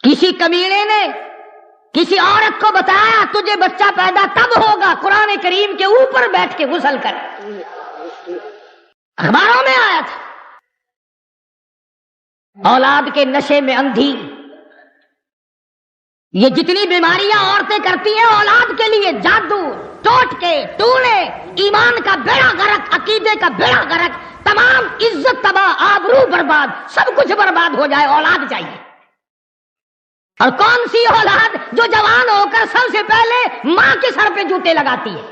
کسی کمینے نے کسی عورت کو بتایا تجھے بچہ پیدا تب ہوگا قرآن کریم کے اوپر بیٹھ کے غسل کر، اخباروں میں آیا تھا۔ اولاد کے نشے میں اندھی، یہ جتنی بیماریاں عورتیں کرتی ہیں اولاد کے لیے، جادو، ٹوٹکے، ٹونے، ایمان کا بیڑا غرق، عقیدے کا بیڑا غرق، تمام عزت تباہ، آبرو برباد، سب کچھ برباد ہو جائے، اولاد چاہیے۔ اور کون سی اولاد جو جوان ہو کر سب سے پہلے ماں کے سر پہ جوتے لگاتی ہے؟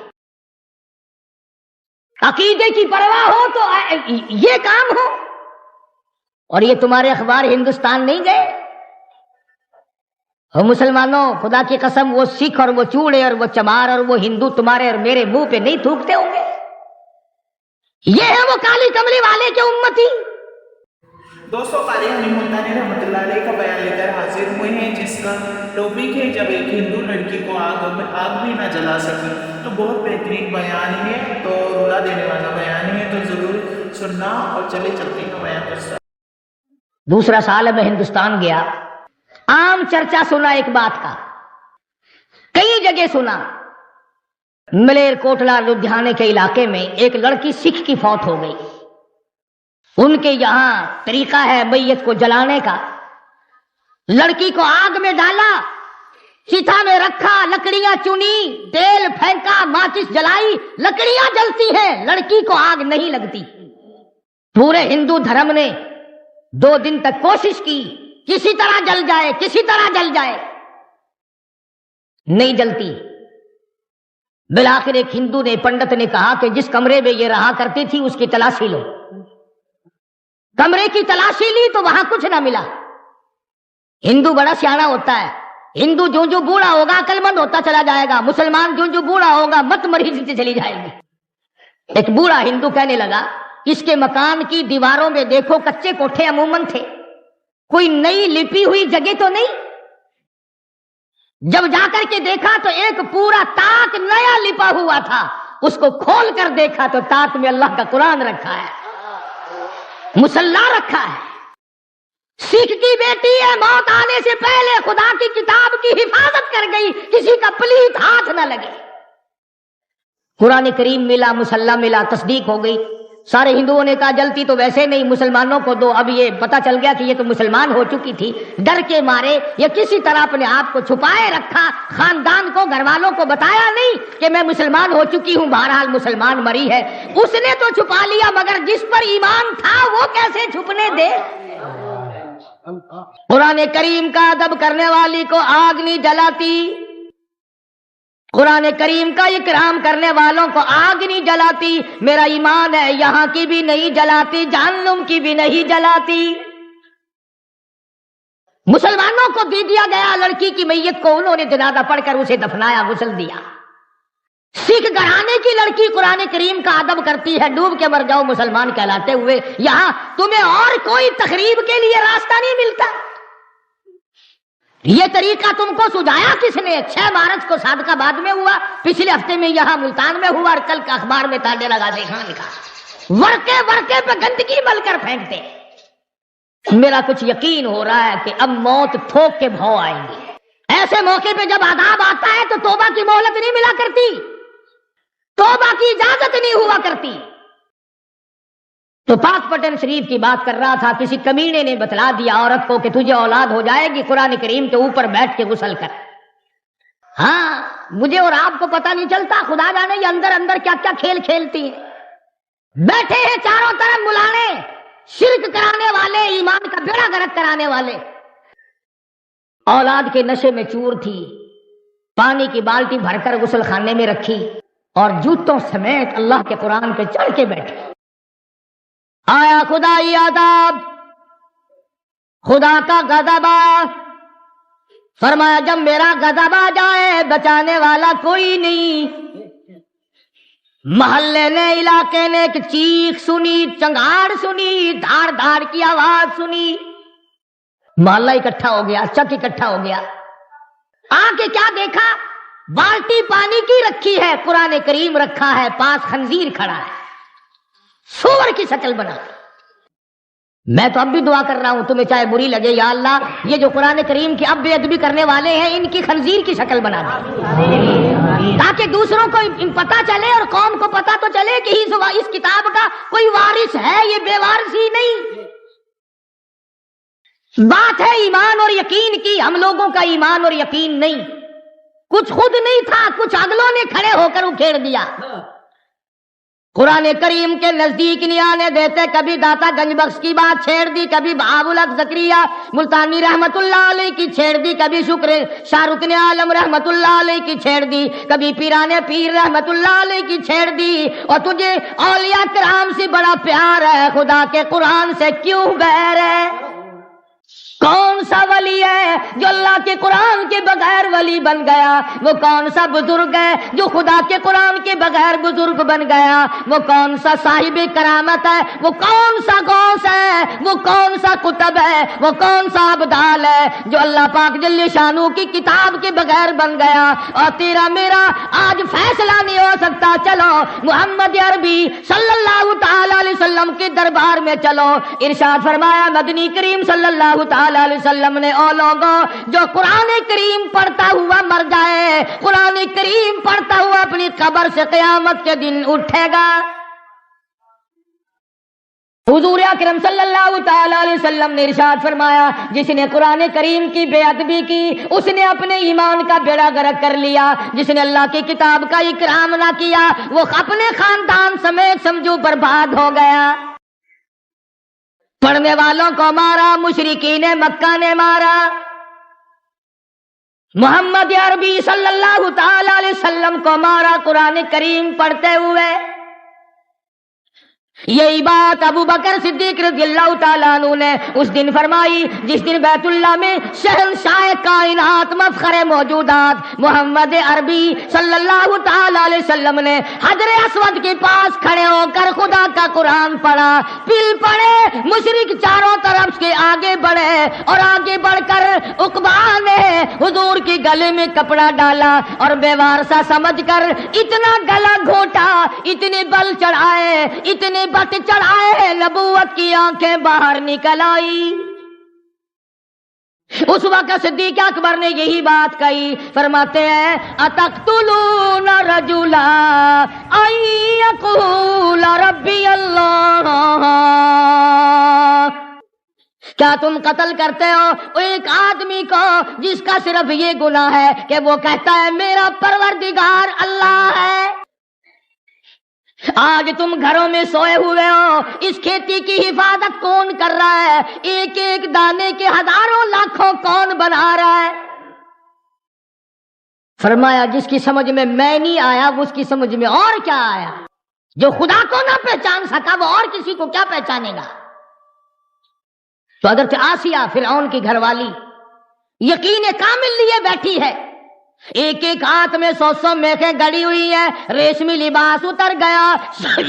عقیدے کی پرواہ ہو تو یہ کام ہو۔ اور یہ تمہارے اخبار ہندوستان نہیں گئے؟ اور مسلمانوں، خدا کی قسم، وہ سکھ اور وہ چوڑے اور وہ چمار اور وہ ہندو تمہارے اور میرے منہ پہ نہیں تھوکتے ہوں گے؟ یہ ہے وہ کالی کملی والے کے امتی۔ دوستوں، قاری حنیف ملتانی رحمۃ اللہ علیہ کا بیان لے کر حاضر ہوئے ہیں، جس کا ٹاپک ہے جب ایک ہندو لڑکی کو آگ بھی نہ جلا سکی۔ تو بہت بہترین بیان ہے، تو رولا دینے والا بیان ہے، تو ضرور سننا۔ اور چلے چلتے ہیں بیان پر۔ دوسرا سال میں ہندوستان گیا، عام چرچا سنا ایک بات کا، کئی جگہ سنا۔ ملیر کوٹلا لدھیانے کے علاقے میں ایک لڑکی سکھ کی فوت ہو گئی۔ ان کے یہاں طریقہ ہے میت کو جلانے کا۔ لڑکی کو آگ میں ڈالا، چتا میں رکھا، لکڑیاں چنی، تیل پھینکا، ماچس جلائی، لکڑیاں جلتی ہیں، لڑکی کو آگ نہیں لگتی۔ پورے ہندو دھرم نے 2 دن تک کوشش کی کسی طرح جل جائے، کسی طرح جل جائے، نہیں جلتی۔ بالآخر ایک ہندو نے، پنڈت نے کہا کہ جس کمرے میں یہ رہا کرتی تھی اس کی تلاشی لو۔ کمرے کی تلاشی لی تو وہاں کچھ نہ ملا۔ ہندو بڑا سیانا ہوتا ہے، ہندو جو جو بوڑھا ہوگا عقل مند ہوتا چلا جائے گا، مسلمان جو جو بوڑھا ہوگا مت مریض سے چلی جائے گی۔ ایک بوڑھا ہندو کہنے لگا، اس کے مکان کی دیواروں میں دیکھو کچے کوٹھے عموماً تھے، کوئی نئی لپی ہوئی جگہ تو نہیں؟ جب جا کر کے دیکھا تو ایک پورا طاق نیا لپا ہوا تھا، اس کو کھول کر دیکھا تو طاق میں اللہ کا قرآن رکھا ہے، مصلی رکھا ہے۔ سکھ کی بیٹی ہے، موت آنے سے پہلے خدا کی کتاب کی حفاظت کر گئی، کسی کا پلیت ہاتھ نہ لگے۔ قرآن کریم ملا، مصلی ملا، تصدیق ہو گئی۔ سارے ہندوؤں نے کہا جلتی تو ویسے نہیں، مسلمانوں کو دو۔ اب یہ پتا چل گیا کہ یہ تو مسلمان ہو چکی تھی، ڈر کے مارے یا کسی طرح اپنے آپ کو چھپائے رکھا، خاندان کو، گھر والوں کو بتایا نہیں کہ میں مسلمان ہو چکی ہوں، بہرحال مسلمان مری ہے۔ اس نے تو چھپا لیا، مگر جس پر ایمان تھا وہ کیسے چھپنے دے؟ قرآن کریم کا ادب کرنے والی کو آگ نہیں جلاتی، قرآن کریم کا اکرام کرنے والوں کو آگ نہیں جلاتی۔ میرا ایمان ہے یہاں کی بھی نہیں جلاتی، جہنم کی بھی نہیں جلاتی۔ مسلمانوں کو دے دیا گیا لڑکی کی میت کو، انہوں نے جنازہ پڑھ کر اسے دفنایا، غسل دیا۔ سکھ گھرانے کی لڑکی قرآن کریم کا ادب کرتی ہے، ڈوب کے مر جاؤ مسلمان کہلاتے ہوئے، یہاں تمہیں اور کوئی تقریب کے لیے راستہ نہیں ملتا۔ یہ طریقہ تم کو سجایا کس نے؟ 6 مارچ کو صادقہ آباد میں ہوا، پچھلے ہفتے میں یہاں ملتان میں ہوا، اور کل کا اخبار میں تانے لگا دیکھا لکھا، ورقے ورقے پہ گندگی مل کر پھینکتے۔ میرا کچھ یقین ہو رہا ہے کہ اب موت تھوک کے بھاؤ آئیں گی۔ ایسے موقع پہ جب عذاب آتا ہے تو توبہ کی مہلت نہیں ملا کرتی، توبہ کی اجازت نہیں ہوا کرتی۔ تو پاک پٹن شریف کی بات کر رہا تھا، کسی کمینے نے بتلا دیا عورت کو کہ تجھے اولاد ہو جائے گی، قرآن کریم کے اوپر بیٹھ کے غسل کر۔ ہاں، مجھے اور آپ کو پتہ نہیں چلتا، خدا جانے یہ اندر اندر کیا کیا کھیل کھیلتی ہیں۔ بیٹھے ہیں چاروں طرف ملانے، شرک کرانے والے، ایمان کا بیڑا غرق کرانے والے۔ اولاد کے نشے میں چور تھی، پانی کی بالٹی بھر کر غسل خانے میں رکھی اور جوتوں سمیت اللہ کے قرآن پہ چڑھ کے بیٹھے۔ آیا خدائی عذاب، خدا کا غضب، فرمایا جب میرا غضب آ جائے بچانے والا کوئی نہیں۔ محلے نے، علاقے نے ایک چیخ سنی، چنگاڑ سنی، دھاڑ دھاڑ کی آواز سنی، محلہ اکٹھا ہو گیا، چک اکٹھا ہو گیا۔ آ کے کیا دیکھا؟ بالٹی پانی کی رکھی ہے، قرآن کریم رکھا ہے، پاس خنزیر کھڑا ہے، سور کی شکل بنا۔ میں تو اب بھی دعا کر رہا ہوں، تمہیں چاہے بری لگے، یا اللہ یہ جو قرآن کریم کی اب بے ادبی کرنے والے ہیں ان کی خنزیر کی شکل بنا دے، تاکہ دوسروں کو پتا چلے اور قوم کو پتا تو چلے کہ اس کتاب کا کوئی وارث ہے، یہ بے وارث ہی نہیں۔ بات ہے ایمان اور یقین کی، ہم لوگوں کا ایمان اور یقین نہیں، کچھ خود نہیں تھا، کچھ اگلوں نے کھڑے ہو کر اکھیڑ دیا۔ قرآن کریم کے نزدیک نہیں آنے دیتے، کبھی داتا گنج بخش کی بات چھیڑ دی، کبھی بہاء الحق زکریا ملتانی رحمت اللہ علیہ کی چھیڑ دی، کبھی شکر شاہ رکن عالم رحمت اللہ علیہ کی چھیڑ دی، کبھی پیران پیر رحمت اللہ علیہ کی چھیڑ دی۔ اور تجھے اولیاء کرام سے بڑا پیار ہے، خدا کے قرآن سے کیوں بیر ہے؟ کون سا ولی ہے جو اللہ کے قرآن کے بغیر ولی بن گیا؟ وہ کون سا بزرگ ہے جو خدا کے قرآن کے بغیر بزرگ بن گیا؟ وہ کون سا صاحب کرامت ہے؟ وہ کون سا غوث ہے؟ وہ کون سا قطب ہے؟ وہ کون سا ابدال ہے جو اللہ پاک جل شانو کی کتاب کے بغیر بن گیا؟ اور تیرا میرا آج فیصلہ نہیں ہو سکتا، چلو محمد عربی صلی اللہ تعالی علیہ وسلم کے دربار میں چلو۔ ارشاد فرمایا مدنی کریم صلی اللہ تعالی علیہ وسلم نے، او لوگوں جو قرآن کریم پڑھتا ہوا مر جائے، قرآن کریم پڑھتا ہوا اپنی قبر سے قیامت کے دن اٹھے گا۔ حضور اکرم صلی اللہ تعالی علیہ وسلم نے ارشاد فرمایا جس نے قرآن کریم کی بے ادبی کی اس نے اپنے ایمان کا بیڑا غرق کر لیا، جس نے اللہ کی کتاب کا اکرام نہ کیا وہ اپنے خاندان سمیت سمجھو برباد ہو گیا۔ پڑھنے والوں کو مارا، مشرکین مکہ نے مارا، محمد عربی صلی اللہ تعالی علیہ وسلم کو مارا قرآن کریم پڑھتے ہوئے۔ یہی بات ابو بکر صدیق رضی اللہ تعالیٰ عنہ نے اس دن فرمائی جس دن بیت اللہ میں شہنشاہ کائنات مفخر موجودات محمد عربی صلی اللہ تعالیٰ علیہ وسلم نے حجر اسود کے پاس کھڑے ہو کر خدا کا قرآن پڑھا، پل پڑے، مشرک چاروں طرف کے آگے بڑھے اور آگے بڑھ کر عقبہ نے حضور کے گلے میں کپڑا ڈالا اور بے وارثہ سمجھ کر اتنا گلا گھونٹا، اتنے بل چڑھائے، اتنے بت چڑھائے، نبوت کی آنکھیں باہر نکل آئی۔ اس وقت صدیق اکبر نے یہی بات کہی، فرماتے ہیں اتقتلون رجلا ان یقول ربی اللہ، کیا تم قتل کرتے ہو ایک آدمی کو جس کا صرف یہ گناہ ہے کہ وہ کہتا ہے میرا پروردگار اللہ ہے؟ آج تم گھروں میں سوئے ہوئے ہو، اس کھیتی کی حفاظت کون کر رہا ہے؟ ایک ایک دانے کے ہزاروں لاکھوں کون بنا رہا ہے؟ فرمایا جس کی سمجھ میں نہیں آیا وہ اس کی سمجھ میں اور کیا آیا؟ جو خدا کو نہ پہچان سکا وہ اور کسی کو کیا پہچانے گا؟ تو حضرت آسیہ فرعون کی گھر والی یقین کامل لیے بیٹھی ہے، ایک ایک ہاتھ میں 100 میخیں گڑی ہوئی ہیں، ریشمی لباس اتر گیا،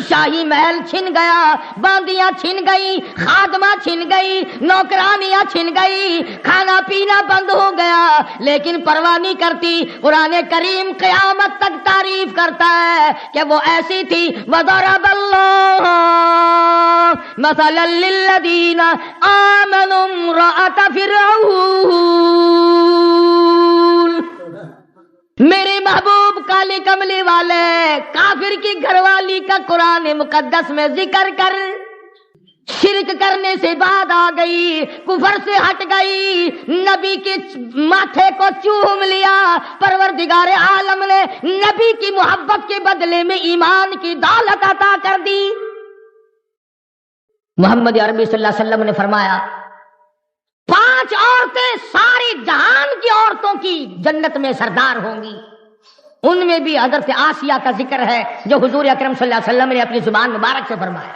شاہی محل چھن گیا، باندیاں چھن گئی، خادمہ چھن گئی، نوکرانیاں چھن گئی، کھانا پینا بند ہو گیا، لیکن پرواہ نہیں کرتی۔ قرآن کریم قیامت تک تعریف کرتا ہے کہ وہ ایسی تھی وَضَرَبَ اللَّهُ مَثَلًا لِّلَّذِينَ آمَنُوا امْرَأَتَ فِرْعَوْنَ، میرے محبوب کالی کملی والے کافر کی گھر والی کا قرآن مقدس میں ذکر کر، شرک کرنے سے بعد آ گئی، کفر سے ہٹ گئی، نبی کے ماتھے کو چوم لیا، پروردگار عالم نے نبی کی محبت کے بدلے میں ایمان کی دولت عطا کر دی۔ محمد عربی صلی اللہ علیہ وسلم نے فرمایا 5 عورتیں ساری جہان کی عورتوں کی جنت میں سردار ہوں گی، ان میں بھی حضرت آسیہ کا ذکر ہے جو حضور اکرم صلی اللہ علیہ وسلم نے اپنی زبان مبارک سے فرمایا۔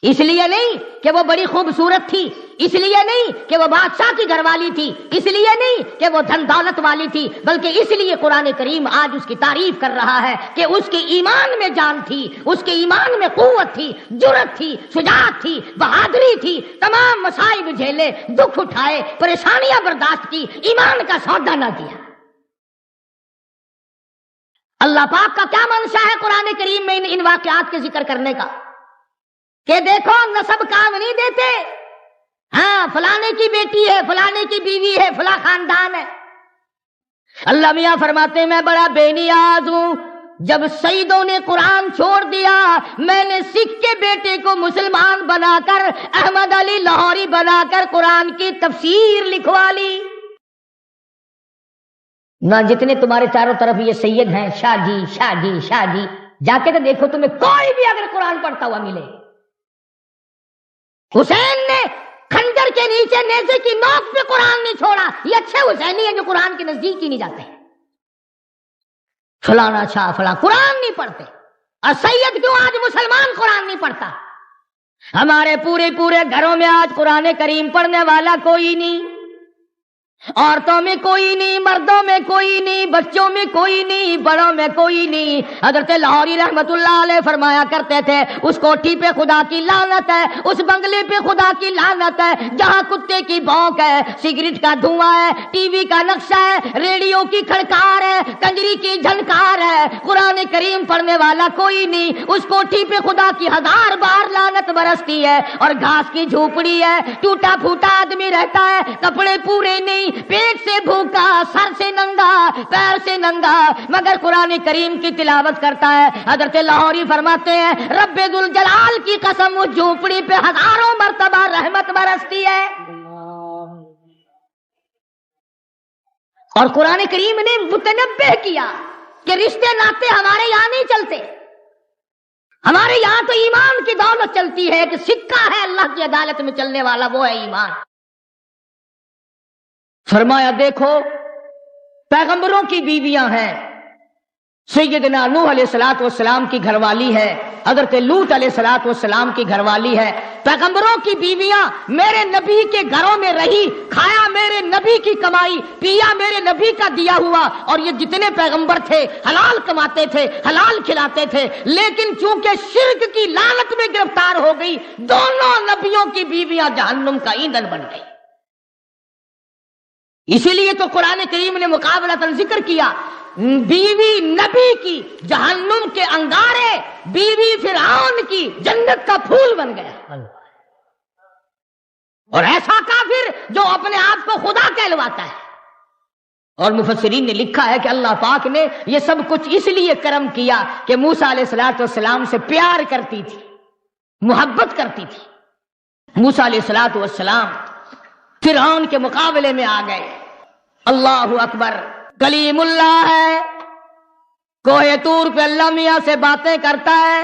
اس لیے نہیں کہ وہ بڑی خوبصورت تھی، اس لیے نہیں کہ وہ بادشاہ کی گھر والی تھی، اس لیے نہیں کہ وہ دھن دولت والی تھی، بلکہ اس لیے قرآن کریم آج اس کی تعریف کر رہا ہے کہ اس کے ایمان میں جان تھی، اس کے ایمان میں قوت تھی، جرأت تھی، شجاعت تھی، بہادری تھی، تمام مصائب جھیلے، دکھ اٹھائے، پریشانیاں برداشت کی، ایمان کا سودا نہ کیا۔ اللہ پاک کا کیا منشا ہے قرآن کریم میں ان واقعات کے ذکر کرنے کا کہ دیکھو نسب کام نہیں دیتے، ہاں فلانے کی بیٹی ہے، فلانے کی بیوی ہے، فلاں خاندان ہے۔ اللہ میاں فرماتے ہیں میں بڑا بے نیاز ہوں، جب سیدوں نے قرآن چھوڑ دیا میں نے سکھ کے بیٹے کو مسلمان بنا کر، احمد علی لاہوری بنا کر قرآن کی تفسیر لکھوا لی۔ نہ جتنے تمہارے چاروں طرف یہ سید ہیں، شاہ جی شاہ جی شاہ جی، جا کے تو دیکھو تمہیں کوئی بھی اگر قرآن پڑھتا ہوا ملے۔ حسین نے خنجر کے نیچے نیزے کی نوک پہ قرآن نہیں چھوڑا، یہ اچھے حسینی ہیں جو قرآن کے نزدیک ہی نہیں جاتے۔ فلانا شاہ فلاں قرآن نہیں پڑھتے، اور سید کیوں آج مسلمان قرآن نہیں پڑھتا؟ ہمارے پورے گھروں میں آج قرآن کریم پڑھنے والا کوئی نہیں، عورتوں میں کوئی نہیں، مردوں میں کوئی نہیں، بچوں میں کوئی نہیں، بڑوں میں کوئی نہیں۔ حضرت لاہوری رحمت اللہ علیہ فرمایا کرتے تھے اس کوٹھی پہ خدا کی لعنت ہے، اس بنگلے پہ خدا کی لعنت ہے جہاں کتے کی بھونک ہے، سگریٹ کا دھواں ہے، ٹی وی کا نقشہ ہے، ریڈیو کی کھڑکار ہے، کنجری کی جھنکار ہے، قرآن کریم پڑھنے والا کوئی نہیں۔ اس کوٹھی پہ خدا کی 1000 بار لعنت برستی ہے، اور گھاس کی جھوپڑی ہے، ٹوٹا پھوٹا آدمی رہتا ہے، کپڑے پورے نہیں، پیٹ سے بھوکا، سر سے ننگا، پیر سے ننگا، مگر قرآن کریم کی تلاوت کرتا ہے۔ حضرت لاہوری فرماتے ہیں رب ذوالجلال کی قسم اس جھوپڑی پہ 1000 مرتبہ رحمت برستی ہے۔ اور قرآن کریم نے متنبہ کیا کہ رشتے ناطے ہمارے یہاں نہیں چلتے، ہمارے یہاں تو ایمان کی دولت چلتی ہے، کہ سکہ ہے اللہ کی عدالت میں چلنے والا وہ ہے ایمان۔ فرمایا دیکھو پیغمبروں کی بیویاں ہیں، سیدنا نوح علیہ الصلوۃ والسلام کی گھر والی ہے، حضرت لوط علیہ الصلوۃ والسلام کی گھر والی ہے، پیغمبروں کی بیویاں میرے نبی کے گھروں میں رہی، کھایا میرے نبی کی کمائی، پیا میرے نبی کا دیا ہوا، اور یہ جتنے پیغمبر تھے حلال کماتے تھے، حلال کھلاتے تھے، لیکن چونکہ شرک کی لعنت میں گرفتار ہو گئی، دونوں نبیوں کی بیویاں جہنم کا ایندھن بن گئی۔ اسی لیے تو قرآن کریم نے مقابلۃ ذکر کیا، بیوی نبی کی جہنم کے انگارے، بیوی فرعون کی جنت کا پھول بن گیا۔ اور ایسا کافر جو اپنے آپ کو خدا کہلواتا ہے۔ اور مفسرین نے لکھا ہے کہ اللہ پاک نے یہ سب کچھ اس لیے کرم کیا کہ موسیٰ علیہ الصلوۃ والسلام سے پیار کرتی تھی، محبت کرتی تھی۔ موسیٰ علیہ الصلوۃ والسلام فرعون کے مقابلے میں آ گئے۔ اللہ اکبر، کلیم اللہ ہے، کوہ طور پہ اللہ میاں سے باتیں کرتا ہے،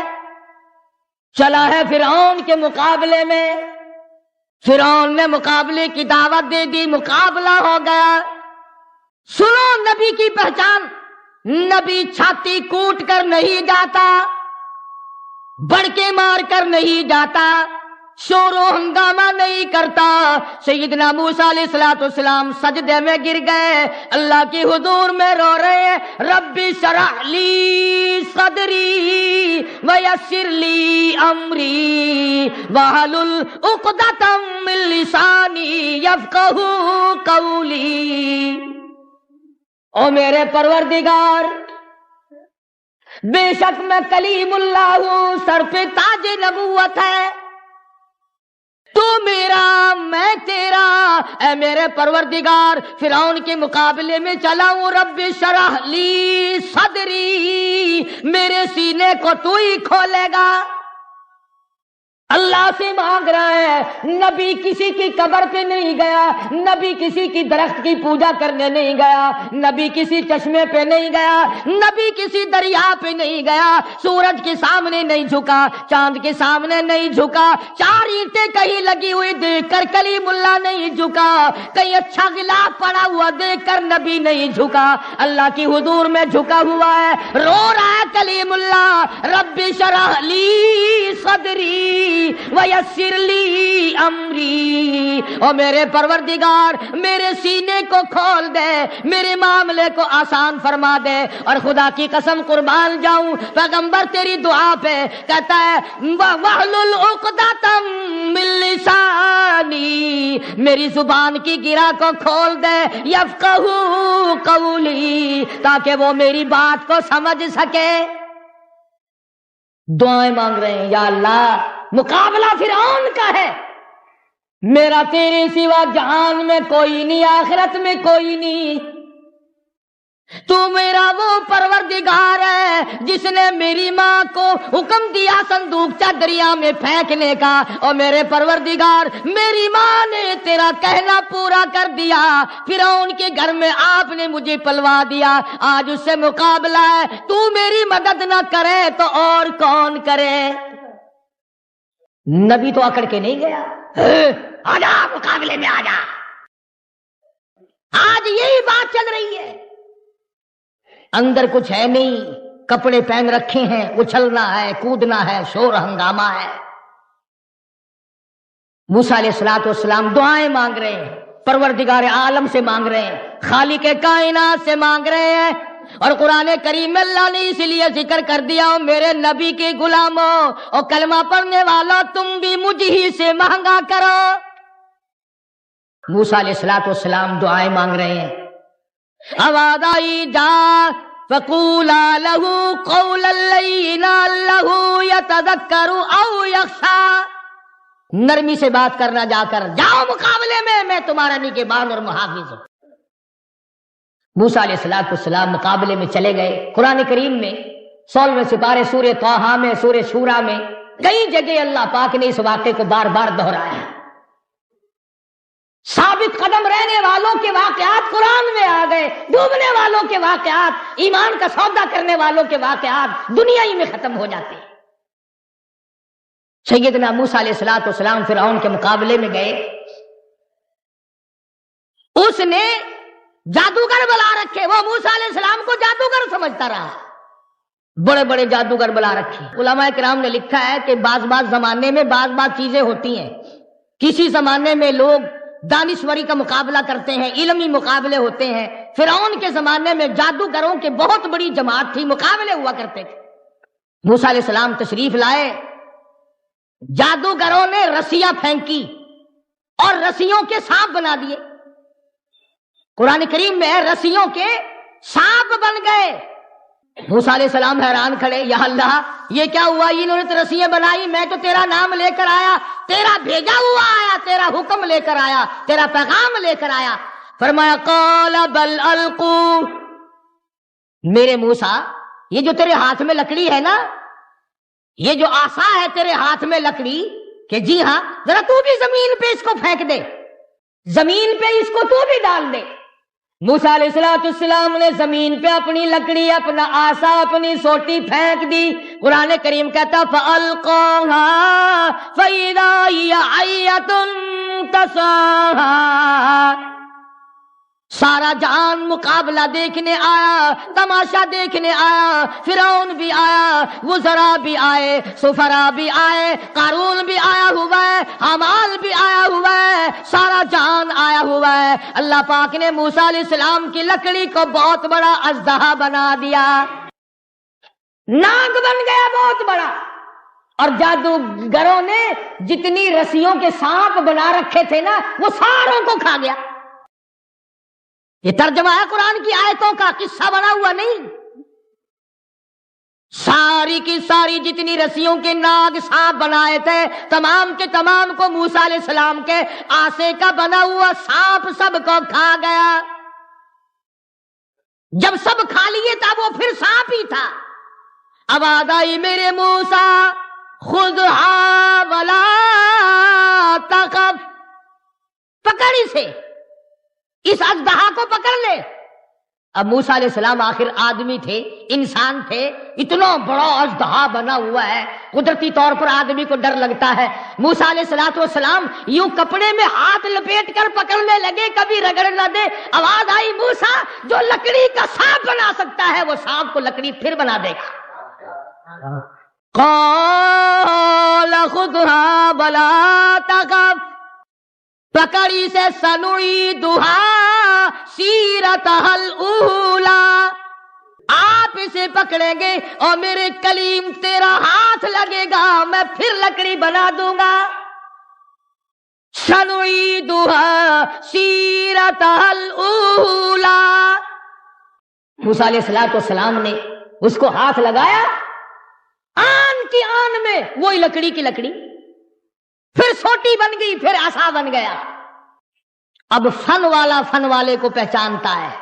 چلا ہے فرعون کے مقابلے میں۔ فرعون نے مقابلے کی دعوت دے دی، مقابلہ ہو گیا۔ سنو نبی کی پہچان، نبی چھاتی کوٹ کر نہیں جاتا، بڑکے مار کر نہیں جاتا، شور و ہنگامہ نہیں کرتا۔ سیدنا موسیٰ علیہ الصلوۃ والسلام سجدے میں گر گئے، اللہ کی حضور میں رو رہے ہیں، رب اشرح لی صدری ویسر لی امری واحلل عقدۃ من لسانی یفقہوا قولی۔ او میرے پروردگار، بے شک میں کلیم اللہ ہوں، سر پہ تاج نبوت ہے، تو میرا میں تیرا، اے میرے پروردگار فرعون کے مقابلے میں چلا ہوں، رب شرح لی صدری، میرے سینے کو تو ہی کھولے گا۔ اللہ سے مانگ رہا ہے، نبی کسی کی قبر پہ نہیں گیا، نبی کسی کی درخت کی پوجا کرنے نہیں گیا، نبی کسی چشمے پہ نہیں گیا، نبی کسی دریا پہ نہیں گیا، سورج کے سامنے نہیں جھکا، چاند کے سامنے نہیں جھکا، 4 اینٹیں کہیں لگی ہوئی دیکھ کر کلیم اللہ نہیں جھکا، کہیں اچھا غلاف پڑا ہوا دیکھ کر نبی نہیں جھکا، اللہ کی حضور میں جھکا ہوا ہے، رو رہا ہے کلیم اللہ، رب شرح لی صدری ویسر لی امری، اور میرے پروردگار میرے سینے کو کھول دے، میرے معاملے کو آسان فرما دے۔ اور خدا کی قسم قربان جاؤں، پیغمبر تیری دعا پہ کہتا ہے واحلل عقدۃ من لسانی، میری زبان کی گرہ کو کھول دے، یفقہوا قولی، تاکہ وہ میری بات کو سمجھ سکے۔ دعائیں مانگ رہے ہیں، یا اللہ مقابلہ فرعون کا ہے، میرا تیرے سوا جہان میں کوئی نہیں، آخرت میں کوئی نہیں، تو میرا وہ پروردگار ہے جس نے میری ماں کو حکم دیا صندوقچہ دریا میں پھینکنے کا، اور میرے پروردگار میری ماں نے تیرا کہنا پورا کر دیا، فرعون کے گھر میں آپ نے مجھے پلوا دیا، آج اس سے مقابلہ ہے، تو میری مدد نہ کرے تو اور کون کرے؟ نبی تو اکڑ کے نہیں گیا، آجا مقابلے میں آجا۔ آج یہی بات چل رہی ہے، اندر کچھ ہے نہیں، کپڑے پہن رکھے ہیں، اچھلنا ہے، کودنا ہے، شور ہنگامہ ہے۔ موسیٰ علیہ السلام دعائیں مانگ رہے ہیں، پروردگار عالم سے مانگ رہے ہیں، خالق کائنات سے مانگ رہے ہیں، اور قرآن کریم میں اللہ نے اس لیے ذکر کر دیا، میرے نبی کے غلاموں اور کلمہ پڑھنے والا تم بھی مجھ ہی سے مانگا کرو۔ موسیٰ علیہ السلام دعائیں مانگ رہے ہیں، آواز آئی جا فقولا لہ قولا لینا لہ یتذکر او یخشی، نرمی سے بات کرنا، جا کر جاؤ مقابلے میں تمہارا نگہبان اور محافظ ہوں۔ موسیٰ علیہ السلام مقابلے میں چلے گئے۔ قرآن کریم میں 16ویں سپارے سورہ طٰہٰ میں، سورہ شورا میں کئی جگہ اللہ پاک نے اس واقعے کو بار بار دہرایا ہے۔ ثابت قدم رہنے والوں کے واقعات قرآن میں آ گئے، ڈوبنے والوں کے واقعات، ایمان کا سودا کرنے والوں کے واقعات دنیا ہی میں ختم ہو جاتے ہیں۔ سیدنا موسیٰ علیہ السلام فرعون کے مقابلے میں گئے، اس نے جادوگر بلا رکھے، وہ موسیٰ علیہ السلام کو جادوگر سمجھتا رہا، بڑے بڑے جادوگر بلا رکھے۔ علماء کرام نے لکھا ہے کہ بعض زمانے میں بعض چیزیں ہوتی ہیں، کسی زمانے میں لوگ دانشوری کا مقابلہ کرتے ہیں، علمی مقابلے ہوتے ہیں۔ فرعون کے زمانے میں جادوگروں کے بہت بڑی جماعت تھی، مقابلے ہوا کرتے تھے۔ موسیٰ علیہ السلام تشریف لائے، جادوگروں نے رسیاں پھینکی اور رسیوں کے سانپ بنا دیے۔ قرآن کریم میں ہے رسیوں کے سانپ بن گئے۔ موسیٰ علیہ السلام حیران کھڑے، یا اللہ یہ کیا ہوا؟ انہوں نے تو رسیاں بنائی، میں تو تیرا نام لے کر آیا، تیرا بھیجا ہوا آیا، تیرا حکم لے کر آیا، تیرا پیغام لے کر آیا۔ فرمایا قال بل القوا، میرے موسیٰ یہ جو تیرے ہاتھ میں لکڑی ہے نا، یہ جو عصا ہے تیرے ہاتھ میں لکڑی، کہ جی ہاں ذرا تو بھی زمین پہ اس کو پھینک دے، زمین پہ اس کو تو بھی ڈال دے۔ موسیٰ علیہ السلام نے زمین پہ اپنی لکڑی، اپنا عصا، اپنی سوٹی پھینک دی۔ قرآن کریم کہتا فَأَلْقَاهَا فَإِذَا هِيَ حَيَّةٌ تَسْعَىٰ، سارا جہان مقابلہ دیکھنے آیا، تماشا دیکھنے آیا، فرعون بھی آیا، وزراء بھی آئے، سفراء بھی آئے، قارون بھی آیا ہوا ہے، حامان بھی آیا ہوا ہے، سارا جہان آیا ہوا ہے۔ اللہ پاک نے موسیٰ علیہ السلام کی لکڑی کو بہت بڑا اژدہا بنا دیا، ناگ بن گیا بہت بڑا، اور جادوگروں نے جتنی رسیوں کے سانپ بنا رکھے تھے نا، وہ ساروں کو کھا گیا۔ یہ ترجمہ ہے قرآن کی آیتوں کا، قصہ بنا ہوا نہیں۔ ساری کی ساری جتنی رسیوں کے ناگ سانپ بنائے تھے، تمام کے تمام کو موسیٰ علیہ السلام کے آسے کا بنا ہوا سانپ سب کو کھا گیا۔ جب سب کھا لیے تھا وہ پھر سانپ ہی تھا۔ آواز آئی میرے موسیٰ خذھا ولا تخف، پکڑ اسے، اس اژدہا کو پکڑ لے۔ اب موسیٰ علیہ السلام آخر آدمی تھے، انسان تھے، اتنا بڑا اژدہا بنا ہوا ہے، قدرتی طور پر آدمی کو ڈر لگتا ہے۔ موسیٰ علیہ السلام یوں کپڑے میں ہاتھ لپیٹ کر پکڑنے لگے، کبھی رگڑ نہ دے۔ آواز آئی موسیٰ جو لکڑی کا سانپ بنا سکتا ہے وہ سانپ کو لکڑی پھر بنا دے گا۔ قال خذھا ولا تخف، پکڑی سے سنعیدھا سیرتھا الاولی، آپ اسے پکڑیں گے اور میرے کلیم تیرا ہاتھ لگے گا، میں پھر لکڑی بنا دوں گا۔ سنعیدھا سیرتھا الاولی، موسیٰ علیہ السلام نے اس کو ہاتھ لگایا، آن کی آن میں وہی لکڑی کی لکڑی، پھر سوٹی بن گئی، پھر عصا بن گیا۔ اب فن والا فن والے کو پہچانتا ہے۔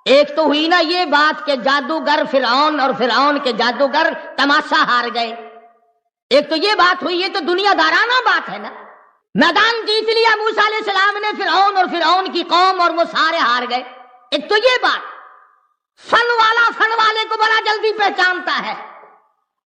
ایک تو ہوئی نا یہ بات کہ جادوگر فرعون اور فرعون کے جادوگر تماشا ہار گئے، ایک تو یہ بات ہوئی، یہ تو دنیا دارانہ بات ہے نا۔ میدان جیت لیا موسیٰ علیہ السلام نے فرعون اور فرعون کی قوم، اور وہ سارے ہار گئے۔ ایک تو یہ بات، فن والا فن والے کو بڑا جلدی پہچانتا ہے۔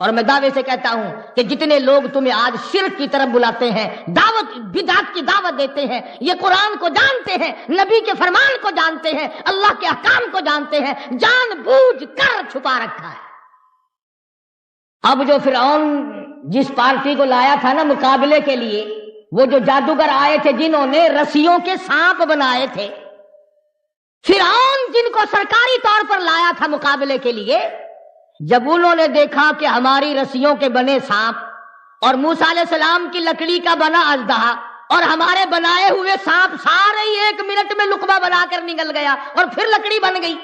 اور میں دعوے سے کہتا ہوں کہ جتنے لوگ تمہیں آج شرک کی طرف بلاتے ہیں، دعوت بدعت کی دعوت دیتے ہیں، یہ قرآن کو جانتے ہیں، نبی کے فرمان کو جانتے ہیں، اللہ کے احکام کو جانتے ہیں، جان بوجھ کر چھپا رکھا ہے۔ اب جو فرعون جس پارٹی کو لایا تھا نا مقابلے کے لیے، وہ جو جادوگر آئے تھے جنہوں نے رسیوں کے سانپ بنائے تھے، فرعون جن کو سرکاری طور پر لایا تھا مقابلے کے لیے، جب انہوں نے دیکھا کہ ہماری رسیوں کے بنے سانپ اور موسیٰ علیہ السلام کی لکڑی کا بنا اژدہا اور ہمارے بنائے ہوئے سانپ سارے ہی 1 منٹ میں لقمہ بنا کر نگل گیا اور پھر لکڑی بن گئی،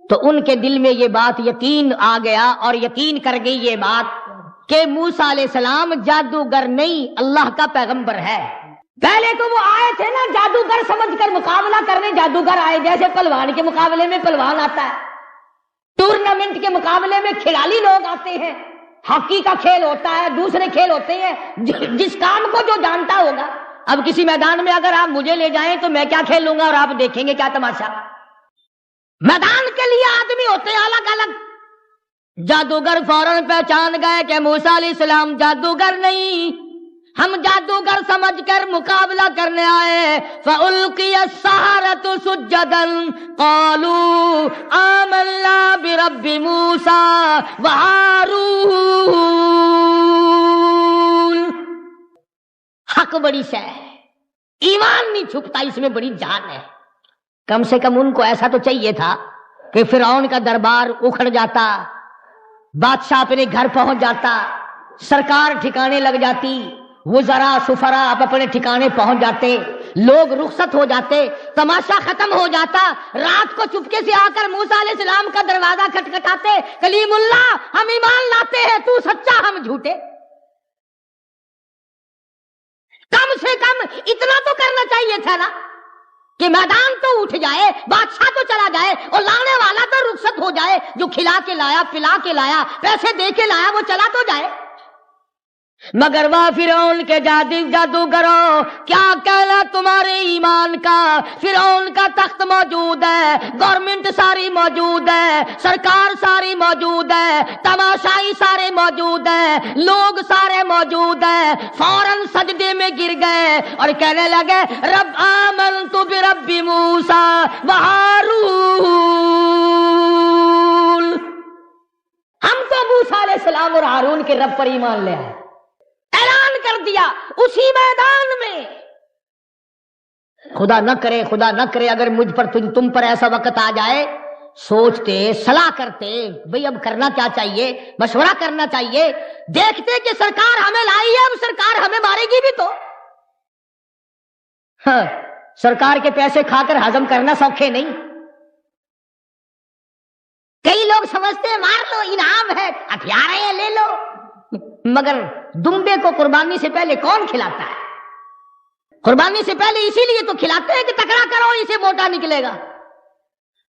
تو ان کے دل میں یہ بات یقین آ گیا، اور یقین کر گئی یہ بات کہ موسیٰ علیہ السلام جادوگر نہیں، اللہ کا پیغمبر ہے۔ پہلے تو وہ آئے تھے نا جادوگر سمجھ کر مقابلہ کرنے، جادوگر آئے جیسے پہلوان کے مقابلے میں پہلوان آتا ہے، ٹورنامنٹ کے مقابلے میں کھلاڑی لوگ آتے ہیں، ہاکی کا کھیل ہوتا ہے، دوسرے کھیل ہوتے ہیں، جس کام کو جو جانتا ہوگا۔ اب کسی میدان میں اگر آپ مجھے لے جائیں تو میں کیا کھیلوں گا اور آپ دیکھیں گے کیا تماشا۔ میدان کے لیے آدمی ہوتے ہیں الگ الگ۔ جادوگر فوراً پہچان گئے کہ موسیٰ علیہ السلام جادوگر نہیں، ہم جادوگر سمجھ کر مقابلہ کرنے آئے۔ فَأُلْقِيَ السَّحَرَةُ سُجَّدًا قَالُوا آمَنَّا بِرَبِّ مُوسَىٰ وَهَارُونَ۔ حق بڑی شے ہے، ایمان نہیں چھپتا، اس میں بڑی جان ہے۔ کم سے کم ان کو ایسا تو چاہیے تھا کہ فرعون کا دربار اکھڑ جاتا، بادشاہ اپنے گھر پہنچ جاتا، سرکار ٹھکانے لگ جاتی، وزراء سفراء آپ اپنے ٹھکانے پہنچ جاتے، لوگ رخصت ہو جاتے، تماشا ختم ہو جاتا۔ رات کو چپکے سے آ کر موسیٰ علیہ السلام کا دروازہ کھٹکھٹاتے، کلیم اللہ ہم ایمان لاتے ہیں، تو سچا ہم جھوٹے۔ کم سے کم اتنا تو کرنا چاہیے تھا نا کہ میدان تو اٹھ جائے، بادشاہ تو چلا جائے اور لانے والا تو رخصت ہو جائے، جو کھلا کے لایا، پلا کے لایا، پیسے دے کے لایا، وہ چلا تو جائے۔ مگر وہ فرعون کے جادوگروں کیا کہنا تمہارے ایمان کا؟ فرعون کا تخت موجود ہے، گورنمنٹ ساری موجود ہے، سرکار ساری موجود ہے، تماشائی سارے موجود ہیں، لوگ سارے موجود ہیں۔ فوراً سجدے میں گر گئے اور کہنے لگے رب آمنت برب موسیٰ وہارون، ہم تو موسیٰ علیہ السلام اور ہارون کے رب پر ایمان لے آئے۔ اعلان کر دیا اسی میدان میں۔ خدا نہ کرے اگر مجھ پر تم پر ایسا وقت آ جائے، سوچتے صلاح کرتے بھئی اب کرنا کیا چاہیے، مشورہ کرنا چاہیے، دیکھتے کہ سرکار ہمیں لائی ہے، اب سرکار ہمیں مارے گی بھی تو۔ ہاں، سرکار کے پیسے کھا کر ہضم کرنا سوکھے نہیں۔ کئی لوگ سمجھتے ہیں مار لو انعام ہے، ہتھیار ہے لے لو، مگر دمبے کو قربانی سے پہلے کون کھلاتا ہے؟ قربانی سے پہلے اسی لیے تو کھلاتے ہیں کہ تکڑا کرو اسے موٹا نکلے گا۔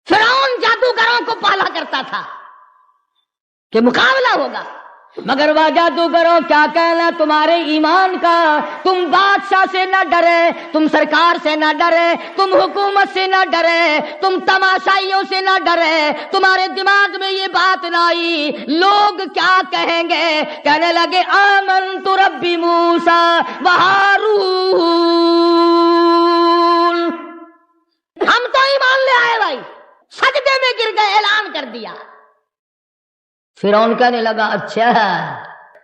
فرعون جادوگروں کو پالا کرتا تھا کہ مقابلہ ہوگا، مگر وہ جادوگروں کیا کہنا تمہارے ایمان کا؟ تم بادشاہ سے نہ ڈرے، تم سرکار سے نہ ڈرے، تم حکومت سے نہ ڈرے، تم تماشائیوں سے نہ ڈرے، تمہارے دماغ میں یہ بات نہ آئی لوگ کیا کہیں گے؟ کہنے لگے آمنت رب موسیٰ وہارون، ہم تو ایمان لے آئے بھائی، سجدے میں گر گئے، اعلان کر دیا۔ فرعون کہنے لگا اچھا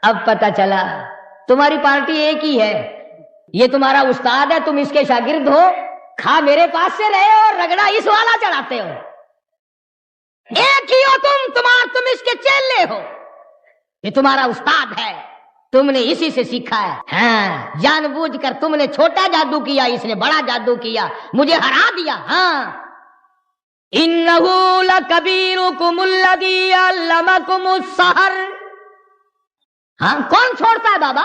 اب پتہ چلا تمہاری پارٹی ایک ہی ہے، یہ تمہارا استاد ہے، تم اس کے شاگرد ہو، کھا میرے پاس سے رہے اور رگڑا اس والا چڑھاتے ہو، ایک ہی ہو تم اس کے چیلے ہو، یہ تمہارا استاد ہے، تم نے اسی سے سیکھا ہے۔ ہاں، جان بوجھ کر تم نے چھوٹا جادو کیا، اس نے بڑا جادو کیا، مجھے ہرا دیا۔ ہاں، انہو لکبیرکم الذی علمکم السحر۔ ہاں، کون چھوڑتا ہے بابا؟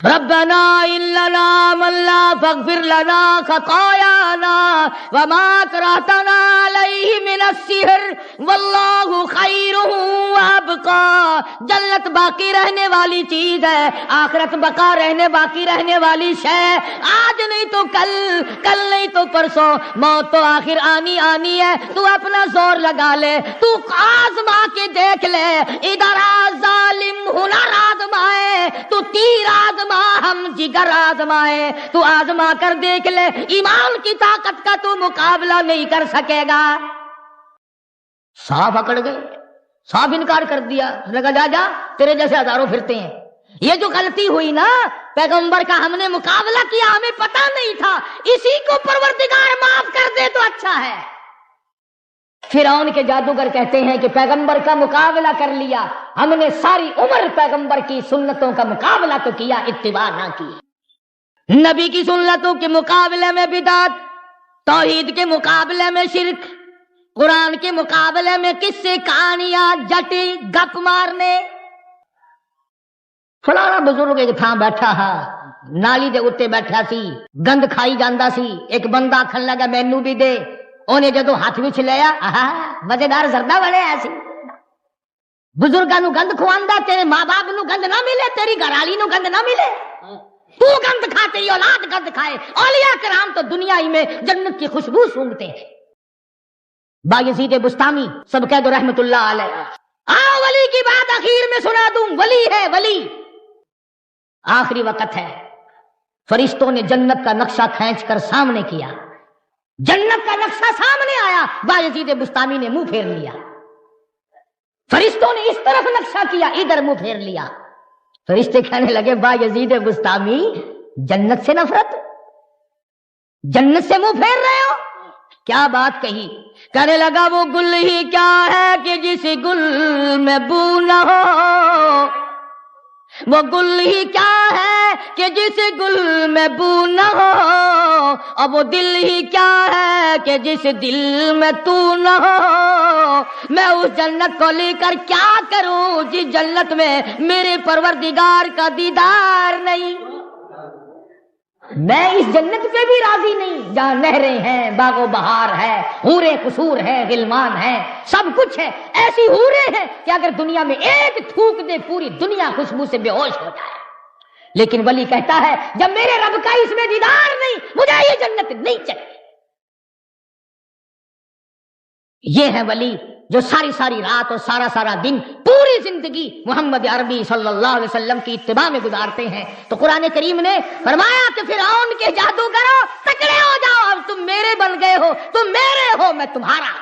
ربنا إننا منا فاغفر لنا خطايانا وما أكرهتنا عليه من السحر واللہ خیر وابقى. جنت باقی رہنے والی چیز ہے، آخرت بقا باقی رہنے والی شے. آج نہیں تو کل، کل نہیں تو پرسوں، موت تو آخر آنی ہے. تو اپنا زور لگا لے، تو آزما کے دیکھ لے. ادھر ظالم ہنر آزمائے، تو تیر آزمائے، ہم جگر آزمائے. تو آزما کر دیکھ لے، ایمان کی طاقت کا تو مقابلہ نہیں کر سکے گا. صاف اکڑ گئے، صاف انکار کر دیا. لگا جا تیرے جیسے ہزاروں پھرتے ہیں. یہ جو غلطی ہوئی نا، پیغمبر کا ہم نے مقابلہ کیا، ہمیں پتا نہیں تھا. اسی کو پروردگار معاف کر دے تو اچھا ہے. فرعون کے جادوگر کہتے ہیں کہ پیغمبر کا مقابلہ کر لیا، ہم نے ساری عمر پیغمبر کی سنتوں کا مقابلہ تو کیا، اتباع نہ کی. نبی کی سنتوں کے مقابلے میں بدعت، توحید کے مقابلے میں شرک، قرآن کے مقابلے میں قصے کہانیاں جٹی گپ مارنے. فلانا بزرگ ایک تھاں بیٹھا ہا، نالی دے اتے بیٹھا سی، گند کھائی جاندا سی. ایک بندہ آکھن لگا مینوں بھی دے. انہیں جدو ہاتھ وچ لیا، مزیدار زردہ بڑے ایسی. بزرگاں نو گند کھواندا، تیرے ماں باپ نو گند نہ ملے، تیری گھرالی نو گند نہ ملے. تو گند کھا، تیری اولاد گند کھائے. اولیاء کرام تو دنیا ہی میں جنت کی خوشبو سونگتے ہیں. بایزید بستامی سب کہہ دو رحمت اللہ علیہ. ولی کی بات اخیر میں سنا دوں. ولی ہے ولی، آخری وقت ہے. فرشتوں نے جنت کا نقشہ کھینچ کر سامنے کیا، جنت کا نقشہ سامنے آیا. بایزید بستامی نے منہ پھیر لیا. فرشتوں نے اس طرف نقشہ کیا، ادھر منہ پھیر لیا. فرشتے کہنے لگے بایزید بستامی جنت سے نفرت، جنت سے منہ پھیر رہے ہو؟ کیا بات کہی. کہنے لگا وہ گل ہی کیا ہے کہ جس گل میں بو نہ ہو، وہ گل ہی کیا ہے کہ جس گل میں بو نہ ہو، اور وہ دل ہی کیا ہے کہ جس دل میں تو نہ ہو. میں اس جنت کو لے کر کیا کروں جس جنت میں میرے پروردگار کا دیدار نہیں. میں اس جنت پہ بھی راضی نہیں جہاں نہریں ہیں، باغ و بہار ہے، حوریں قصور ہیں، غلمان ہیں، سب کچھ ہے. ایسی حوریں ہیں کہ اگر دنیا میں ایک تھوک دے پوری دنیا خوشبو سے بے ہوش ہو جائے. لیکن ولی کہتا ہے جب میرے رب کا اس میں دیدار نہیں، مجھے یہ جنت نہیں چاہیے. یہ ہے ولی جو ساری ساری رات اور سارا سارا دن پوری زندگی محمد عربی صلی اللہ علیہ وسلم کی اتباع میں گزارتے ہیں. تو قرآن کریم نے فرمایا کہ فرعون کے جادوگروں تکڑے ہو جاؤ، اب تم میرے بن گئے ہو، تم میرے ہو، میں تمہارا.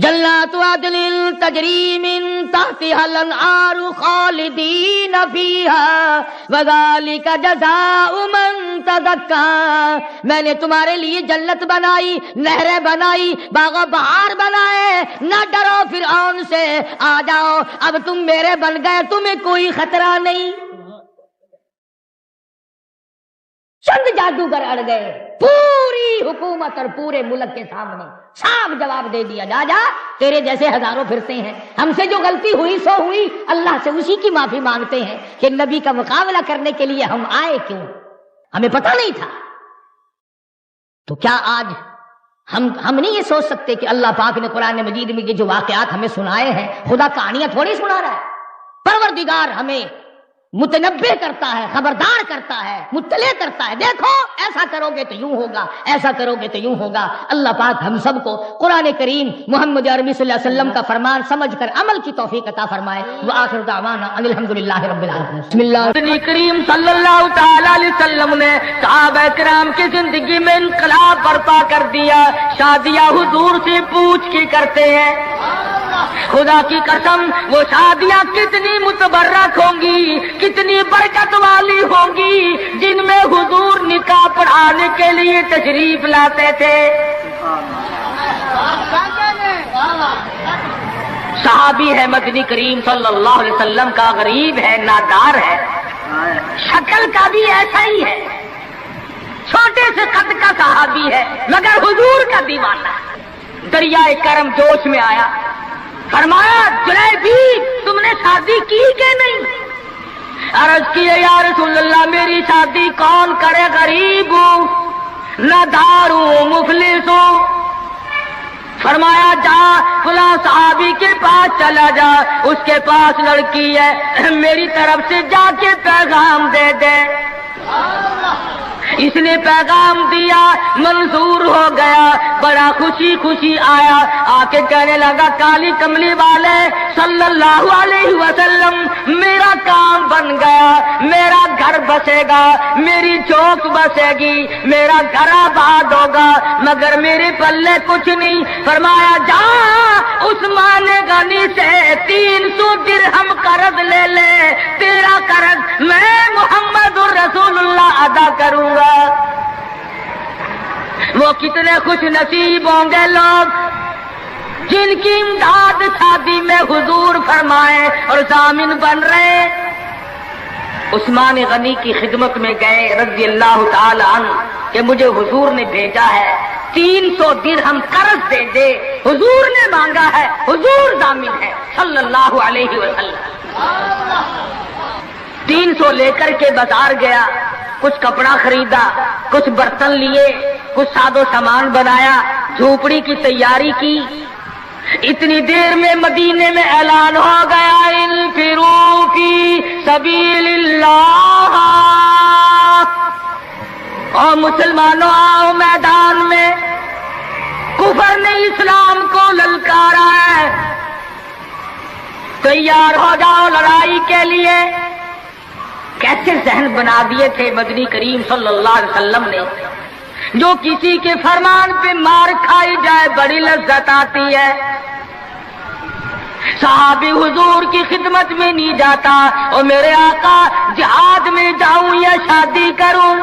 جنات عدن تجری من تحتها الانہار خالدین فیہا وذالک جزاء من تزکی. میں نے تمہارے لیے جنت بنائی، نہریں بنائی، باغ و بہار بنائے. نہ ڈرو فرعون سے، آ جاؤ اب تم میرے بن گئے، تمہیں کوئی خطرہ نہیں. چند جادوگر اڑ گئے، پوری حکومت اور پورے ملک کے سامنے صاف جواب دے دیا، جا جا تیرے جیسے ہزاروں پھرتے ہیں، ہم سے جو غلطی ہوئی سو ہوئی، اللہ سے اسی کی معافی مانگتے ہیں کہ نبی کا مقابلہ کرنے کے لیے ہم آئے کیوں، ہمیں پتہ نہیں تھا. تو کیا آج ہم نہیں یہ سوچ سکتے کہ اللہ پاک نے قرآن مجید میں یہ جو واقعات ہمیں سنائے ہیں، خدا کہانیاں تھوڑی سنا رہا ہے. پروردگار ہمیں متنبہ کرتا ہے، خبردار کرتا ہے، مطلع کرتا ہے. دیکھو ایسا کرو گے تو یوں ہوگا، ایسا کرو گے تو یوں ہوگا. اللہ پاک ہم سب کو قرآن کریم محمد عربی صلی اللہ علیہ وسلم کا فرمان سمجھ کر عمل کی توفیق عطا فرمائے. وآخر دعوانا ان الحمدللہ رب العالمین. بسم اللہ. نبی کریم صلی اللہ تعالی علیہ وسلم نے صحابہ کرام کی زندگی میں انقلاب برپا کر دیا. شادیاں حضور سے پوچھ کے کرتے ہیں. خدا کی قسم وہ شادیاں کتنی متبرک ہوں گی، کتنی برکت والی ہوں گی جن میں حضور نکاح پڑھانے کے لیے تشریف لاتے تھے. صحابی ہے مدنی کریم صلی اللہ علیہ وسلم کا، غریب ہے، نادار ہے، شکل کا بھی ایسا ہی ہے، چھوٹے سے قد کا صحابی ہے مگر حضور کا دیوانہ. دریائے کرم جوش میں آیا، فرمایا جلیبی تم نے شادی کی کہ نہیں؟ عرض کیے یا رسول اللہ میری شادی کون کرے؟ غریب ہوں، نہ دار ہوں، مفلس ہوں۔ فرمایا جا فلاں صحابی کے پاس چلا جا، اس کے پاس لڑکی ہے، میری طرف سے جا کے پیغام دے دے۔ اس نے پیغام دیا، منظور ہو گیا، بڑا خوشی خوشی آیا، آ کے کہنے لگا کالی کملی والے صلی اللہ علیہ وسلم میرا کام بن گیا، میرا گھر بسے گا، میری چوک بسے گی، میرا گھر آباد ہوگا، مگر میرے پلے کچھ نہیں۔ فرمایا جا عثمان غنی سے 300 درہم قرض لے لے، تیرا قرض میں محمد الرسول اللہ ادا کروں گا۔ وہ کتنے خوش نصیب ہوں گے لوگ جن کی امداد شادی میں حضور فرمائے اور ضامن بن رہے۔ عثمان غنی کی خدمت میں گئے رضی اللہ تعالی عنہ کہ مجھے حضور نے بھیجا ہے، 300 درہم قرض دے دے، حضور نے مانگا ہے، حضور ضامن ہے صلی اللہ علیہ وسلم۔ 300 لے کر کے بازار گیا، کچھ کپڑا خریدا، کچھ برتن لیے، کچھ سادو سامان بنایا، جھوپڑی کی تیاری کی۔ اتنی دیر میں مدینے میں اعلان ہو گیا انفروا فی سبیل اللہ، اور مسلمانوں آؤ میدان میں، کفر نے اسلام کو للکارا ہے، تیار ہو جاؤ لڑائی کے لیے۔ کیسے ذہن بنا دیے تھے مدنی کریم صلی اللہ علیہ وسلم نے، جو کسی کے فرمان پہ مار کھائی جائے بڑی لذت آتی ہے۔ صحابی حضور کی خدمت میں نہیں جاتا اور میرے آقا جہاد میں جاؤں یا شادی کروں،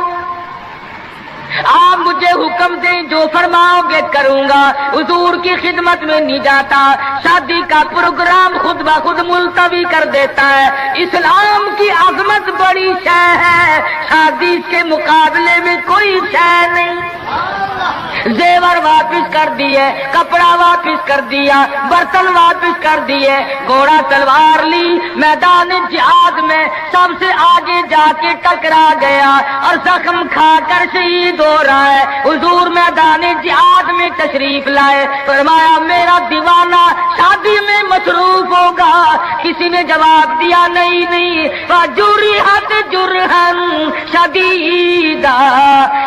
آپ مجھے حکم دیں جو فرماؤ گے کروں گا۔ حضور کی خدمت میں نہیں جاتا، شادی کا پروگرام خود بخود ملتوی کر دیتا ہے۔ اسلام کی عظمت بڑی شے ہے، شادی کے مقابلے میں کوئی شے نہیں۔ زیور واپس کر دیے، کپڑا واپس کر دیا، برتن واپس کر دیے، گھوڑا تلوار لی، میدان جہاد میں سب سے آگے جا کے ٹکرا گیا اور زخم کھا کر شہید ہو رہا ہے۔ حضور میدان جہاد میں تشریف لائے، فرمایا میرا دیوانہ شادی میں مصروف ہوگا۔ کسی نے جواب دیا نہیں، فجرحت جرحن شدیدا،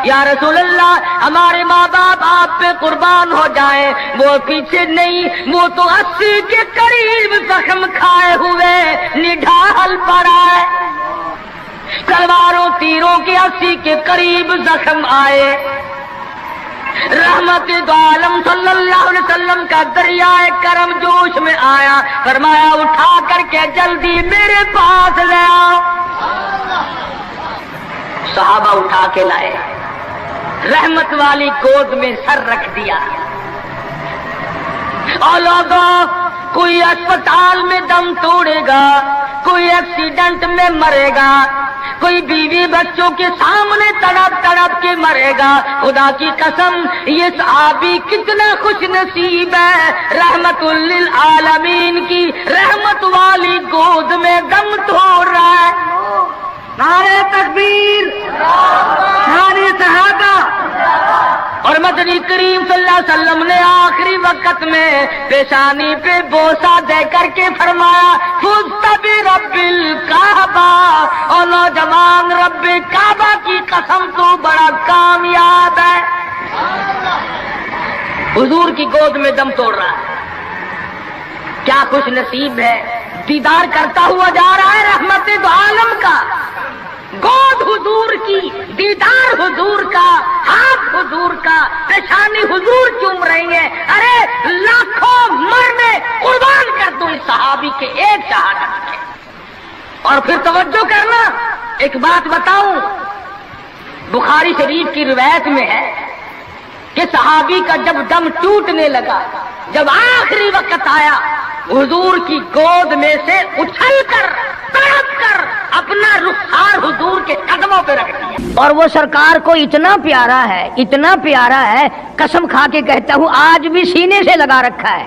یا رسول اللہ ہمارے ماں باپ آپ پہ قربان ہو جائیں، وہ پیچھے نہیں، وہ تو 80 کے قریب زخم کھائے ہوئے نڈھال پڑا ہے، تلواروں تیروں کے 80 کے قریب زخم آئے۔ رحمت دو عالم صلی اللہ علیہ وسلم کا دریائے کرم جوش میں آیا، فرمایا اٹھا کر کے جلدی میرے پاس لے آؤ۔ صحابہ اٹھا کے لائے، رحمت والی گود میں سر رکھ دیا۔ اور لوگوں، کوئی اسپتال میں دم توڑے گا، کوئی ایکسیڈنٹ میں مرے گا، کوئی بیوی بچوں کے سامنے تڑپ تڑپ کے مرے گا۔ خدا کی قسم یہ صحابی کتنا خوش نصیب ہے، رحمت للعالمین کی رحمت والی گود میں دم توڑ رہا ہے۔ نعرہ تکبیر، نعرہ صحابہ۔ اور مدنی کریم صلی اللہ علیہ وسلم نے آخری وقت میں پیشانی پہ بوسہ دے کر کے فرمایا فزت برب الکعبہ، اور نوجوان رب کعبہ کی قسم تو بڑا کامیاب ہے۔ حضور کی گود میں دم توڑ رہا ہے، کیا خوش نصیب ہے، دیدار کرتا ہوا جا رہا ہے رحمت دو عالم کا، گود حضور کی، دیدار حضور کا، ہاتھ حضور کا، پیشانی حضور چوم رہی ہے۔ ارے لاکھوں مرنے قربان کر دوں اس صحابی کے ایک شہادت کے۔ اور پھر توجہ کرنا، ایک بات بتاؤں، بخاری شریف کی روایت میں ہے کہ صحابی کا جب دم ٹوٹنے لگا، جب آخری وقت آیا، حضور کی گود میں سے اچھل کر تڑپ کر اپنا رخسار حضور کے قدموں پہ رکھ دیا۔ اور وہ سرکار کو اتنا پیارا ہے، اتنا پیارا ہے، قسم کھا کے کہتا ہوں آج بھی سینے سے لگا رکھا ہے۔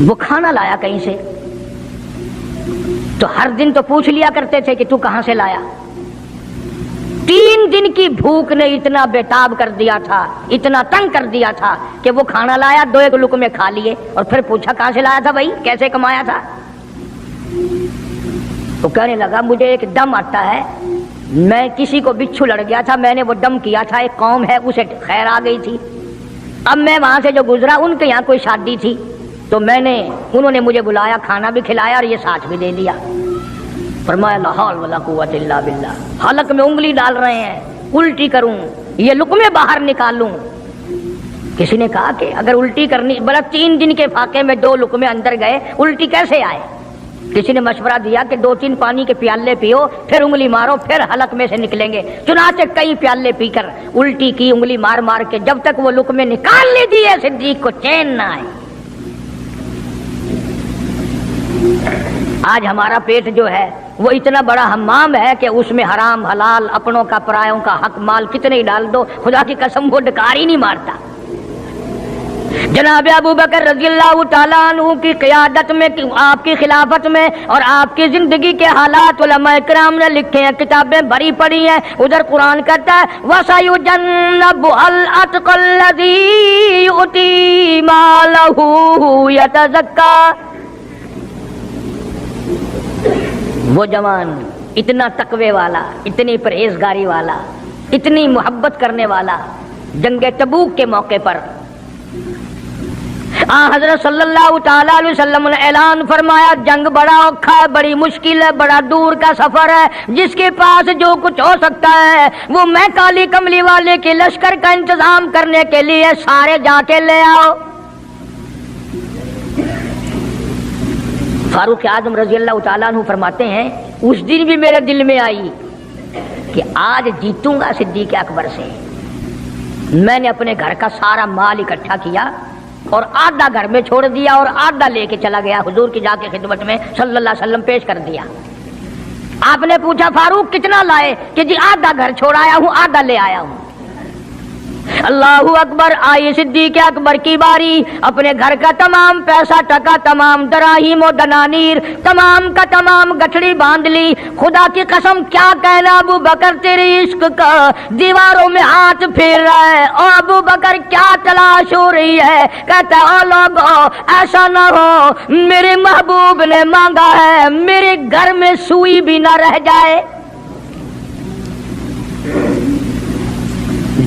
وہ کھانا لایا کہیں سے، تو ہر دن تو پوچھ لیا کرتے تھے کہ تو کہاں سے لایا۔ 3 دن کی بھوک نے اتنا بےتاب کر دیا تھا، اتنا تنگ کر دیا تھا کہ وہ کھانا لایا، 2 لقمے کھا لیے اور پھر پوچھا کہاں سے لایا تھا بھائی، کیسے کمایا تھا؟ تو کہنے لگا مجھے ایک دم آتا ہے، میں کسی کو بچھو لڑ گیا تھا، میں نے وہ دم کیا تھا، ایک قوم ہے اسے خیر آ گئی تھی، اب میں وہاں سے جو گزرا ان کے یہاں کوئی شادی تھی تو انہوں نے مجھے بلایا، کھانا بھی کھلایا اور یہ ساتھ بھی دے دیا۔ فرمایا لا حول ولا قوت الا باللہ، حلق میں انگلی ڈال رہے ہیں، الٹی کروں، یہ لقمے باہر نکالوں۔ کسی نے کہا کہ اگر الٹی کرنی، بلا 3 دن کے فاقے میں 2 لقمے اندر گئے، الٹی کیسے آئے؟ کسی نے مشورہ دیا کہ 2-3 پانی کے پیالے پیو، پھر انگلی مارو، پھر حلق میں سے نکلیں گے۔ چنانچہ کئی پیالے پی کر الٹی کی، انگلی مار مار کے، جب تک وہ لقمے نکال نہیں دیے صدیق کو چین نہ آئے۔ آج ہمارا پیٹ جو ہے وہ اتنا بڑا حمام ہے کہ اس میں حرام حلال، اپنوں کا پرایوں کا حق مال کتنے ہی ڈال دو، خدا کی قسم وہ ڈکار ہی نہیں مارتا۔ جناب ابو بکر رضی اللہ تعالیٰ عنہ کی قیادت میں، آپ کی خلافت میں اور آپ کی زندگی کے حالات علماء کرام نے لکھے ہیں، کتابیں بھری پڑی ہیں۔ ادھر قرآن کہتا ہے وَسَيُجَنَّبُهَا الْأَتْقَى الَّذِي يُؤْتِي مَالَهُ يَتَزَكَّى۔ وہ جوان اتنا تقوی والا، اتنی پرہیزگاری والا، اتنی محبت کرنے والا، جنگ تبوک کے موقع پر حضرت صلی اللہ تعالیٰ علیہ وسلم نے اعلان فرمایا جنگ بڑا اوکھا ہے، بڑی مشکل ہے، بڑا دور کا سفر ہے، جس کے پاس جو کچھ ہو سکتا ہے وہ میں کالی کملی والے کے لشکر کا انتظام کرنے کے لیے سارے جا کے لے آؤ۔ فاروق اعظم رضی اللہ تعالیٰ عنہ فرماتے ہیں اس دن بھی میرے دل میں آئی کہ آج جیتوں گا صدیق اکبر سے۔ میں نے اپنے گھر کا سارا مال اکٹھا کیا اور آدھا گھر میں چھوڑ دیا اور آدھا لے کے چلا گیا، حضور کی جا کے خدمت میں صلی اللہ علیہ وسلم پیش کر دیا۔ آپ نے پوچھا فاروق کتنا لائے؟ کہ جی آدھا گھر چھوڑایا ہوں، آدھا لے آیا ہوں۔ اللہ اکبر، آئی صدیق اکبر کی باری، اپنے گھر کا تمام پیسہ ٹکا، تمام دراہیم و دنانیر، تمام کا تمام گٹھڑی باندھ لی۔ خدا کی قسم کیا کہنا ابو بکر تیری عشق کا، دیواروں میں ہاتھ پھیر رہا ہے، اور ابو بکر کیا تلاش ہو رہی ہے، کہتا ہے او لوگو ایسا نہ ہو میرے محبوب نے مانگا ہے میرے گھر میں سوئی بھی نہ رہ جائے۔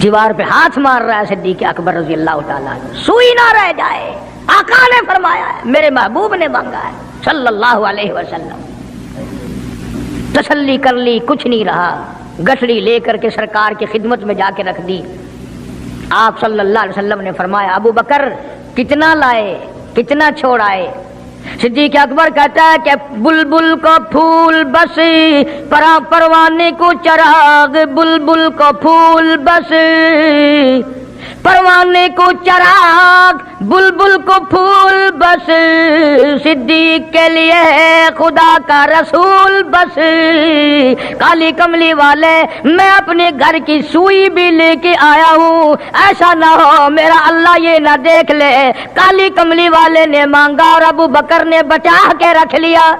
دیوار پہ ہاتھ مار رہا ہے صدیق اکبر رضی اللہ تعالیٰ عنہ، سوئی نہ رہ جائے، آقا نے فرمایا ہے، میرے محبوب نے مانگا ہے صلی اللہ علیہ وسلم۔ تسلی کر لی، کچھ نہیں رہا، گٹھڑی لے کر کے سرکار کی خدمت میں جا کے رکھ دی۔ آپ صلی اللہ علیہ وسلم نے فرمایا ابو بکر کتنا لائے، کتنا چھوڑ آئے؟ صدیق اکبر کہتا ہے کہ بلبل کو پھول بس پروانے کو چراغ، بلبل کو پھول بس پروانے کو چراغ، بلبل کو پھول بس صدیق کے لیے خدا کا رسول بس۔ کالی کملی والے میں اپنے گھر کی سوئی بھی لے کے آیا ہوں، ایسا نہ ہو میرا اللہ یہ نہ دیکھ لے کالی کملی والے نے مانگا اور ابو بکر نے بچا کے رکھ لیا۔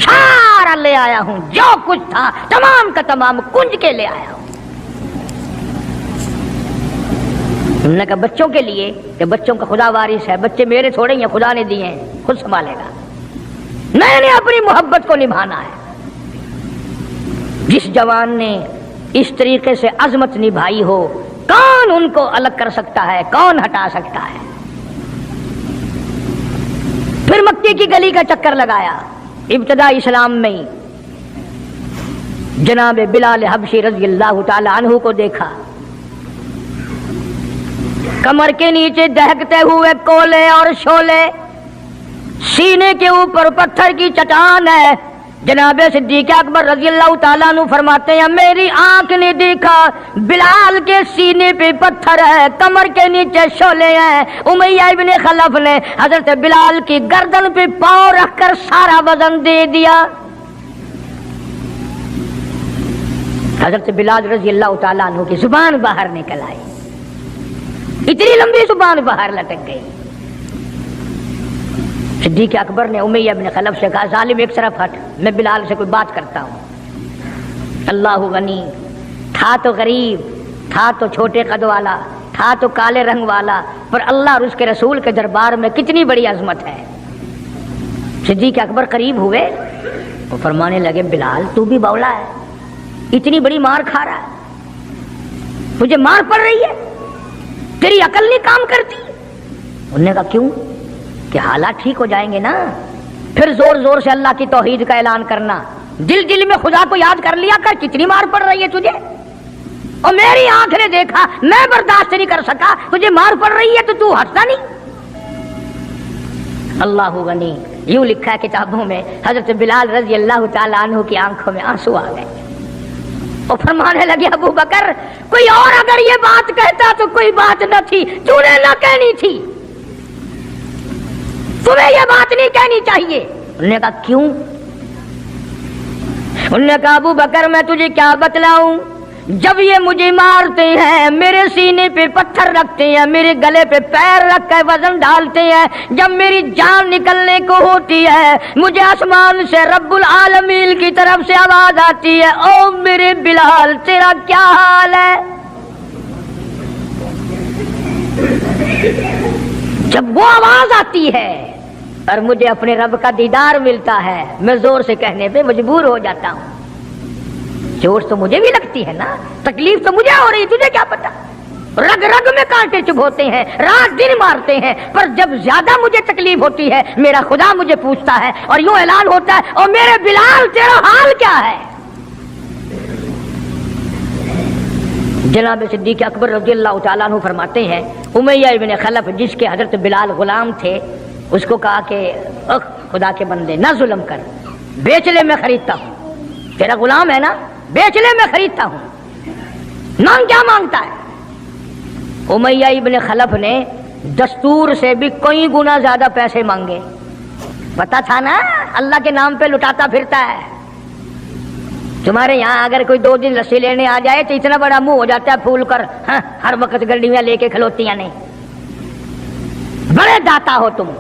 سارا لے آیا ہوں، جو کچھ تھا تمام کا تمام کنج کے لے آیا ہوں۔ انہوں نے کہا بچوں کے لیے کہ بچوں کا خدا وارث ہے، بچے میرے تھوڑے ہیں، خدا نے دیے ہیں، خود سنبھالے گا۔ میں نے اپنی محبت کو نبھانا ہے۔ جس جوان نے اس طریقے سے عظمت نبھائی ہو، کون ان کو الگ کر سکتا ہے، کون ہٹا سکتا ہے؟ پھر مکی کی گلی کا چکر لگایا، ابتدا اسلام میں ہی جناب بلال حبشی رضی اللہ تعالی عنہ کو دیکھا، کمر کے نیچے دہکتے ہوئے کولے اور شولے، سینے کے اوپر پتھر کی چٹان ہے۔ جناب صدیق اکبر رضی اللہ تعالیٰ عنہ فرماتے ہیں میری آنکھ نے دیکھا بلال کے سینے پہ پتھر ہے، کمر کے نیچے شولے ہیں۔ امیہ ابن خلف نے حضرت بلال کی گردن پہ پاؤں رکھ کر سارا وزن دے دیا۔ حضرت بلال رضی اللہ تعالیٰ عنہ کی زبان باہر نکل آئی، اتنی لمبی زبان باہر لٹک گئی۔ صدیق اکبر نے امیہ بن خلف سے کہا ظالم ایک طرف ہٹ، میں بلال سے کوئی بات کرتا ہوں۔ اللہ غنی، تھا تو غریب، تھا تو چھوٹے قد والا، تھا تو کالے رنگ والا، پر اللہ اور اس کے رسول کے دربار میں کتنی بڑی عظمت ہے۔ صدیق اکبر قریب ہوئے، وہ فرمانے لگے بلال تو بھی بولا ہے، اتنی بڑی مار کھا رہا ہے، تجھے مار پڑ رہی ہے، تیری عقل نہیں کام کرتی؟ انہوں نے کہا کیوں؟ کہ حالات ٹھیک ہو جائیں گے نا، پھر زور زور سے اللہ کی توحید کا اعلان کرنا، دل دل میں خدا کو یاد کر لیا کر، کتنی مار پڑ رہی ہے تجھے، اور میری آنکھ نے دیکھا، میں برداشت نہیں کر سکا، تجھے مار پڑ رہی ہے تو ہٹتا نہیں۔ اللہ غنی، یوں لکھا ہے کتابوں میں حضرت بلال رضی اللہ تعالیٰ عنہ کی آنکھوں میں آنسو آ گئے، اور فرمانے لگے ابو بکر کوئی اور اگر یہ بات کہتا تو کوئی بات نہ تھی، تو نے نہ کہنی تھی، تمہیں یہ بات نہیں کہنی چاہیے۔ انہوں نے کہا کیوں؟ انہوں نے کہا ابو بکر میں تجھے کیا بتلاؤں، جب یہ مجھے مارتے ہیں میرے سینے پہ پتھر رکھتے ہیں، میرے گلے پہ پیر رکھ کر وزن ڈالتے ہیں، جب میری جان نکلنے کو ہوتی ہے مجھے آسمان سے رب العالمین کی طرف سے آواز آتی ہے او میرے بلال تیرا کیا حال ہے؟ جب وہ آواز آتی ہے اور مجھے اپنے رب کا دیدار ملتا ہے، میں زور سے کہنے پہ مجبور ہو جاتا ہوں۔ چوٹ تو مجھے بھی لگتی ہے نا، تکلیف تو مجھے ہو رہی، تجھے کیا پتا، رگ رگ میں کانٹے چبھوتے ہیں، رات دن مارتے ہیں، پر جب زیادہ مجھے تکلیف ہوتی ہے میرا خدا مجھے پوچھتا ہے اور یوں اعلان ہوتا ہے اور میرے بلال تیرا حال کیا ہے؟ جناب صدیق اکبر رضی اللہ تعالیٰ عنہ فرماتے ہیں امیہ ابن خلف جس کے حضرت بلال غلام تھے، اس کو کہا کہ خدا کے بندے نہ ظلم کر، بیچ لے میں خریدتا ہوں، تیرا غلام ہے نا، بیچ لے میں خریدتا ہوں، مانگ کیا مانگتا ہے؟ امیہ ابن خلف نے دستور سے بھی کئی گنا زیادہ پیسے مانگے، پتا تھا نا اللہ کے نام پہ لٹاتا پھرتا ہے۔ تمہارے یہاں اگر کوئی 2 دن لسی لینے آ جائے تو اتنا بڑا منہ ہو جاتا ہے پھول کر، ہر وقت گڈیاں لے کے کھلوتیاں نہیں، بڑے داتا ہو تم،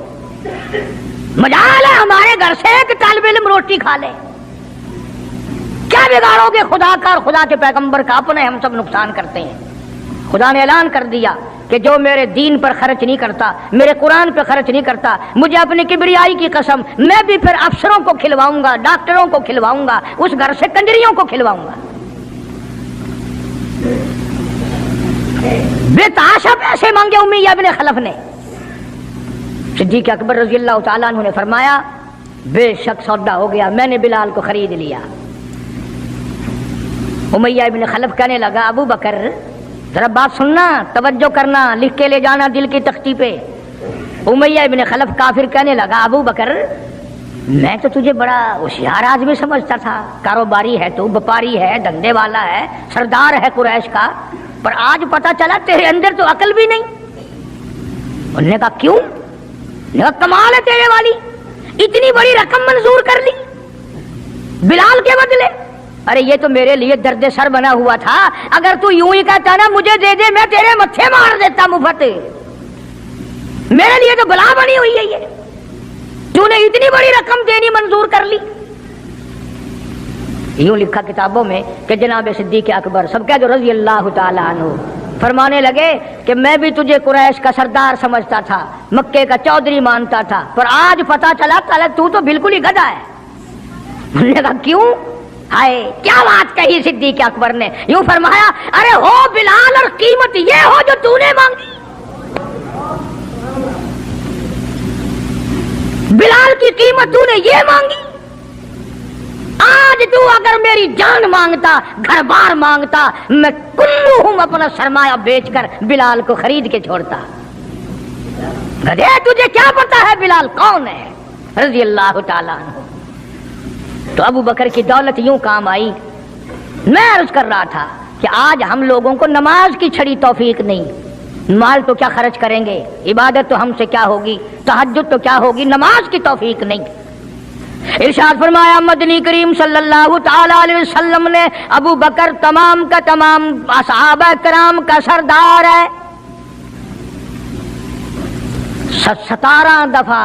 مجال ہے ہمارے گھر سے ایک طالب علم روٹی کھا لے، کیا بگاڑو گے خدا کا اور خدا کے پیغمبر کا؟ اپنے ہم سب نقصان کرتے ہیں۔ خدا نے اعلان کر دیا کہ جو میرے دین پر خرچ نہیں کرتا، میرے قرآن پہ خرچ نہیں کرتا، مجھے اپنی کبریائی کی قسم میں بھی پھر افسروں کو کھلواؤں گا، ڈاکٹروں کو کھلواؤں گا، اس گھر سے کنجریوں کو کھلواؤں گا۔ بے تحاشا پیسے مانگے امیہ بن خلف نے۔ صدیق اکبر رضی اللہ تعالیٰ عنہ نے فرمایا بے شک سودا ہو گیا، میں نے بلال کو خرید لیا۔ امیہ ابن خلف کہنے لگا ابو بکر ذرا بات سننا، توجہ کرنا، لکھ کے لے جانا دل کی تختی پہ۔ امیہ ابن خلف کافر کہنے لگا ابو بکر میں تو تجھے بڑا ہوشیار آدمی سمجھتا تھا، کاروباری ہے تو، وپاری ہے، دھندے والا ہے، سردار ہے قریش کا، پر آج پتا چلا تیرے اندر تو عقل بھی نہیں۔ انہوں نے کہا کیوں؟ نے کہا کمال ہے تیرے والی، اتنی بڑی رقم منظور کر لی بلال کے بدلے۔ ارے یہ تو میرے لیے درد سر بنا ہوا تھا، اگر تو یوں ہی کہتا نا مجھے دے دے میں تیرے متھے مار دیتا مفت، میرے لیے تو بلا بنی ہوئی ہے یہ، تو نے اتنی بڑی رقم دینی منظور کر لی۔ یوں لکھا کتابوں میں کہ جناب صدیق اکبر سب کہہ دو رضی اللہ تعالیٰ عنہ فرمانے لگے کہ میں بھی تجھے قریش کا سردار سمجھتا تھا، مکے کا چودھری مانتا تھا، پر آج پتا چلا تو بالکل ہی گدھا ہے۔ انہوں نے کہا کیوں؟ ہائے کیا بات کہی صدیق اکبر نے، یوں فرمایا ارے ہو بلال اور قیمت یہ ہو جو تو نے مانگی، بلال کی قیمت تو نے یہ مانگی، آج تو اگر میری جان مانگتا، گھر بار مانگتا، میں کلہم اپنا سرمایہ بیچ کر بلال کو خرید کے چھوڑتا۔ گدھے تجھے کیا پتا ہے بلال کون ہے رضی اللہ تعالیٰ عنہ۔ تو ابو بکر کی دولت یوں کام آئی۔ میں عرض کر رہا تھا کہ آج ہم لوگوں کو نماز کی چھڑی توفیق نہیں، مال تو کیا خرچ کریں گے، عبادت تو ہم سے کیا ہوگی، تہجد تو کیا ہوگی، نماز کی توفیق نہیں۔ ارشاد فرمایا مدنی کریم صلی اللہ تعالی علیہ وسلم نے ابو بکر تمام کا تمام صحابہ کرام کا سردار ہے، 17 دفعہ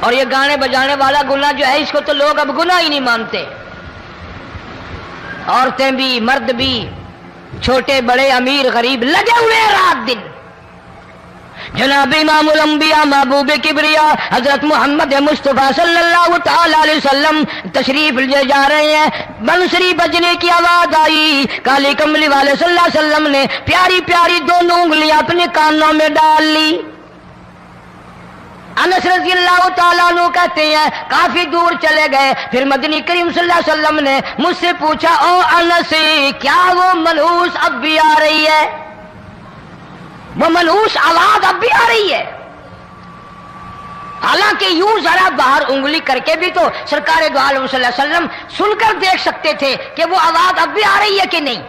اور یہ گانے بجانے والا گناہ جو ہے اس کو تو لوگ اب گناہ ہی نہیں مانتے. عورتیں بھی مرد بھی چھوٹے بڑے امیر غریب لگے ہوئے رات دن. جناب امام الانبیاء محبوب کبریا حضرت محمد مصطفیٰ صلی اللہ تعالی علیہ وسلم تشریف لے جا رہے ہیں. بنسری بجنے کی آواز آئی. کالی کملی والے صلی اللہ علیہ وسلم نے پیاری پیاری دونوں انگلیاں اپنے کانوں میں ڈال لی. انس رضی اللہ تعالیٰ عنہ کہتے ہیں کافی دور چلے گئے. پھر مدنی کریم صلی اللہ علیہ وسلم نے مجھ سے پوچھا او انس کیا وہ منحوس اب بھی آ رہی ہے؟ وہ منحوس آواز اب بھی آ رہی ہے؟ حالانکہ یوں ذرا باہر انگلی کر کے بھی تو سرکار دو عالم صلی اللہ علیہ وسلم سن کر دیکھ سکتے تھے کہ وہ آواز اب بھی آ رہی ہے کہ نہیں.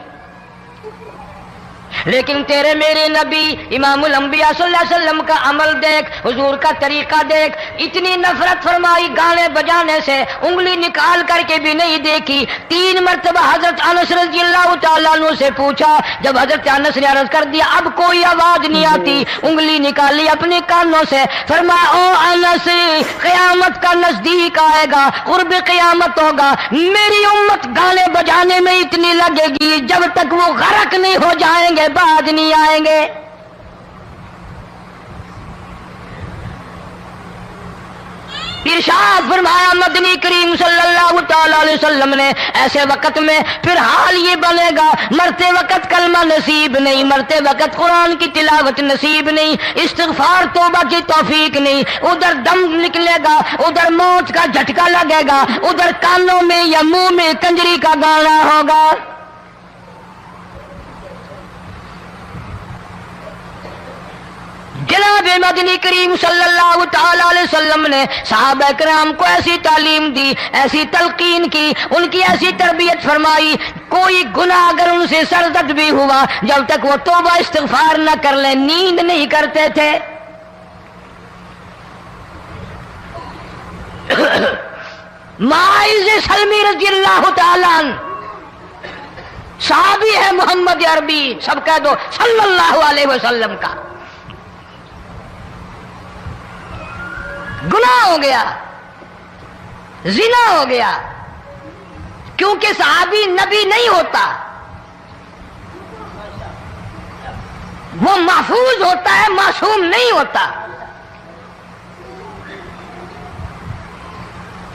لیکن تیرے میرے نبی امام الانبیاء صلی اللہ علیہ وسلم کا عمل دیکھ, حضور کا طریقہ دیکھ. اتنی نفرت فرمائی گانے بجانے سے, انگلی نکال کر کے بھی نہیں دیکھی. 3 مرتبہ حضرت انس رضی اللہ تعالیٰ عنہ سے پوچھا. جب حضرت انس نے عرض کر دیا اب کوئی آواز نہیں آتی, انگلی نکالی اپنے کانوں سے. فرمایا او انس قیامت کا نزدیک آئے گا, قرب قیامت ہوگا, میری امت گانے بجانے میں اتنی لگے گی جب تک وہ غرق نہیں ہو جائیں گے بعد نہیں آئیں گے. ارشاد فرمایا مدنی کریم صلی اللہ تعالی علیہ وسلم نے ایسے وقت میں پھر حال یہ بنے گا مرتے وقت کلمہ نصیب نہیں, مرتے وقت قرآن کی تلاوت نصیب نہیں, استغفار توبہ کی توفیق نہیں. ادھر دم نکلے گا, ادھر موت کا جھٹکا لگے گا, ادھر کانوں میں یا منہ میں کنجری کا گانا ہوگا. جناب مدنی کریم صلی اللہ تعالی علیہ وسلم نے صحابہ کرام کو ایسی تعلیم دی, ایسی تلقین کی, ان کی ایسی تربیت فرمائی. کوئی گناہ اگر ان سے سرزد بھی ہوا جب تک وہ توبہ استغفار نہ کر لیں نیند نہیں کرتے تھے. ماعز سلمی رضی اللہ تعالیٰ عنہ صحابی ہے محمد عربی, سب کہہ دو صلی اللہ علیہ وسلم کا. گناہ ہو گیا, زنا ہو گیا, کیونکہ صحابی نبی نہیں ہوتا, وہ محفوظ ہوتا ہے, معصوم نہیں ہوتا.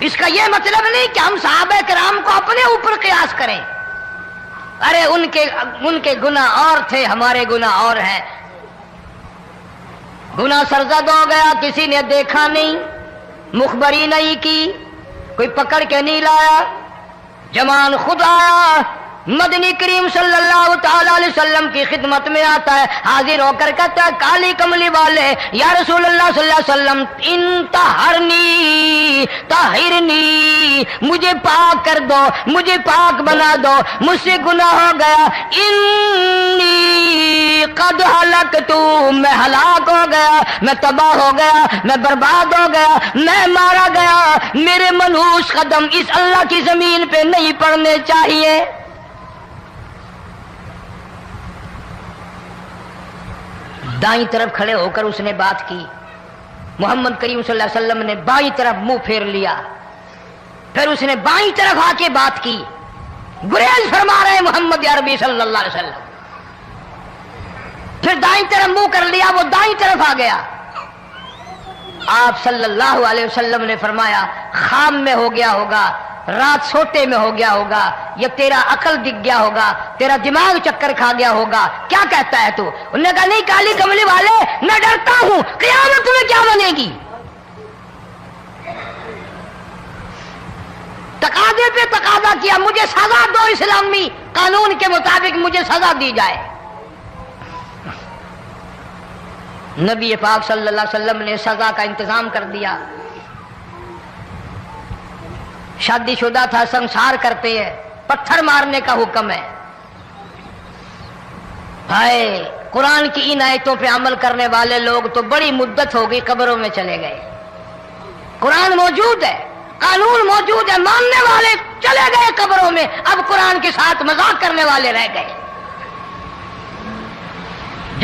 اس کا یہ مطلب نہیں کہ ہم صحابہ کرام کو اپنے اوپر قیاس کریں. ارے ان کے گناہ اور تھے, ہمارے گناہ اور ہیں. گناہ سرزد ہو گیا, کسی نے دیکھا نہیں, مخبری نہیں کی, کوئی پکڑ کے نہیں لایا, جوان خود آیا, مدنی کریم صلی اللہ تعالی علیہ وسلم کی خدمت میں آتا ہے, حاضر ہو کر کہتا ہے کالی کملی والے یا رسول اللہ صلی اللہ علیہ وسلم انتہرنی طہرنی, مجھے پاک کر دو, مجھے پاک بنا دو, مجھ سے گناہ ہو گیا. انی قد ہلکت, میں ہلاک ہو گیا, میں تباہ ہو گیا, میں برباد ہو گیا, میں مارا گیا. میرے منحوس قدم اس اللہ کی زمین پہ نہیں پڑنے چاہیے. دائیں طرف کھڑے ہو کر اس نے بات کی. محمد کریم صلی اللہ علیہ وسلم نے بائیں طرف منہ پھیر لیا, پھر اس نے بائیں طرف آ کے بات کی. گریز فرما رہے محمد عربی صلی اللہ علیہ وسلم. پھر دائیں طرف منہ کر لیا, وہ دائیں طرف آ گیا. آپ صلی اللہ علیہ وسلم نے فرمایا خام میں ہو گیا ہوگا, رات سوتے میں ہو گیا ہوگا, یا تیرا عقل دکھ گیا ہوگا, تیرا دماغ چکر کھا گیا ہوگا, کیا کہتا ہے تو؟ انہوں نے کہا نہیں کالی کملی والے, میں ڈرتا ہوں قیامت میں کیا بنے گی. تقاضے پہ تقاضا کیا, مجھے سزا دو, اسلامی قانون کے مطابق مجھے سزا دی جائے. نبی پاک صلی اللہ علیہ وسلم نے سزا کا انتظام کر دیا. شادی شدہ تھا, سنسار کرتے ہیں, پتھر مارنے کا حکم ہے. ہائے قرآن کی ان آیتوں پہ عمل کرنے والے لوگ تو بڑی مدت ہو گئی قبروں میں چلے گئے. قرآن موجود ہے, قانون موجود ہے, ماننے والے چلے گئے قبروں میں, اب قرآن کے ساتھ مذاق کرنے والے رہ گئے.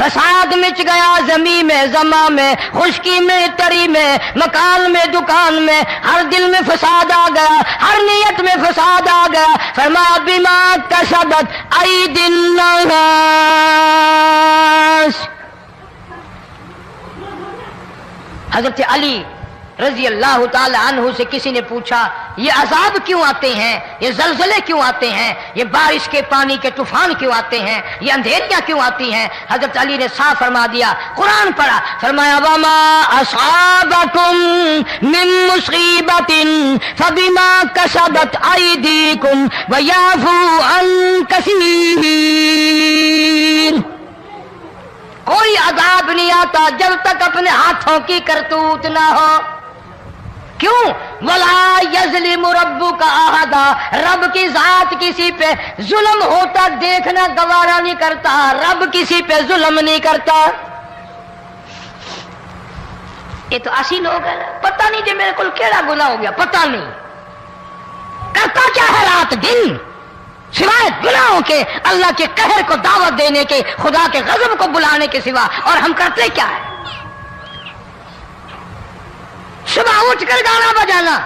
فساد مچ گیا زمین میں زماں میں، خشکی میں تری میں، مکان میں دکان میں، ہر دل میں فساد آ گیا، ہر نیت میں فساد آ گیا۔ فرمایا بما کسبت ایدی الناس۔ حضرت علی رضی اللہ تعالی عنہ سے کسی نے پوچھا یہ عذاب کیوں آتے ہیں، یہ زلزلے کیوں آتے ہیں، یہ بارش کے پانی کے طوفان کیوں آتے ہیں، یہ اندھیریاں کیوں آتی ہیں؟ حضرت علی نے صاف فرما دیا، قرآن پڑھا، فرمایا وما اصابکم من مصیبت فبما کسبت ایدیکم ویعفو عن کثیر۔ کوئی عذاب نہیں آتا جب تک اپنے ہاتھوں کی کرتوت نہ ہو۔ کیوں؟ وَلَا يَظْلِمُ رَبُّكَ أَحَدًا، رب کی ذات کسی پہ ظلم ہوتا دیکھنا گوارا نہیں کرتا، رب کسی پہ ظلم نہیں کرتا۔ یہ تو اسی لوگ ہیں، پتہ نہیں جی میرے کو کیڑا گناہ ہو گیا، پتہ نہیں کرتا کیا ہے رات دن سوائے گناہوں کے، اللہ کے قہر کو دعوت دینے کے، خدا کے غضب کو بلانے کے سوا، اور ہم کرتے کیا ہے؟ صبح اٹھ کر گانا بجانا،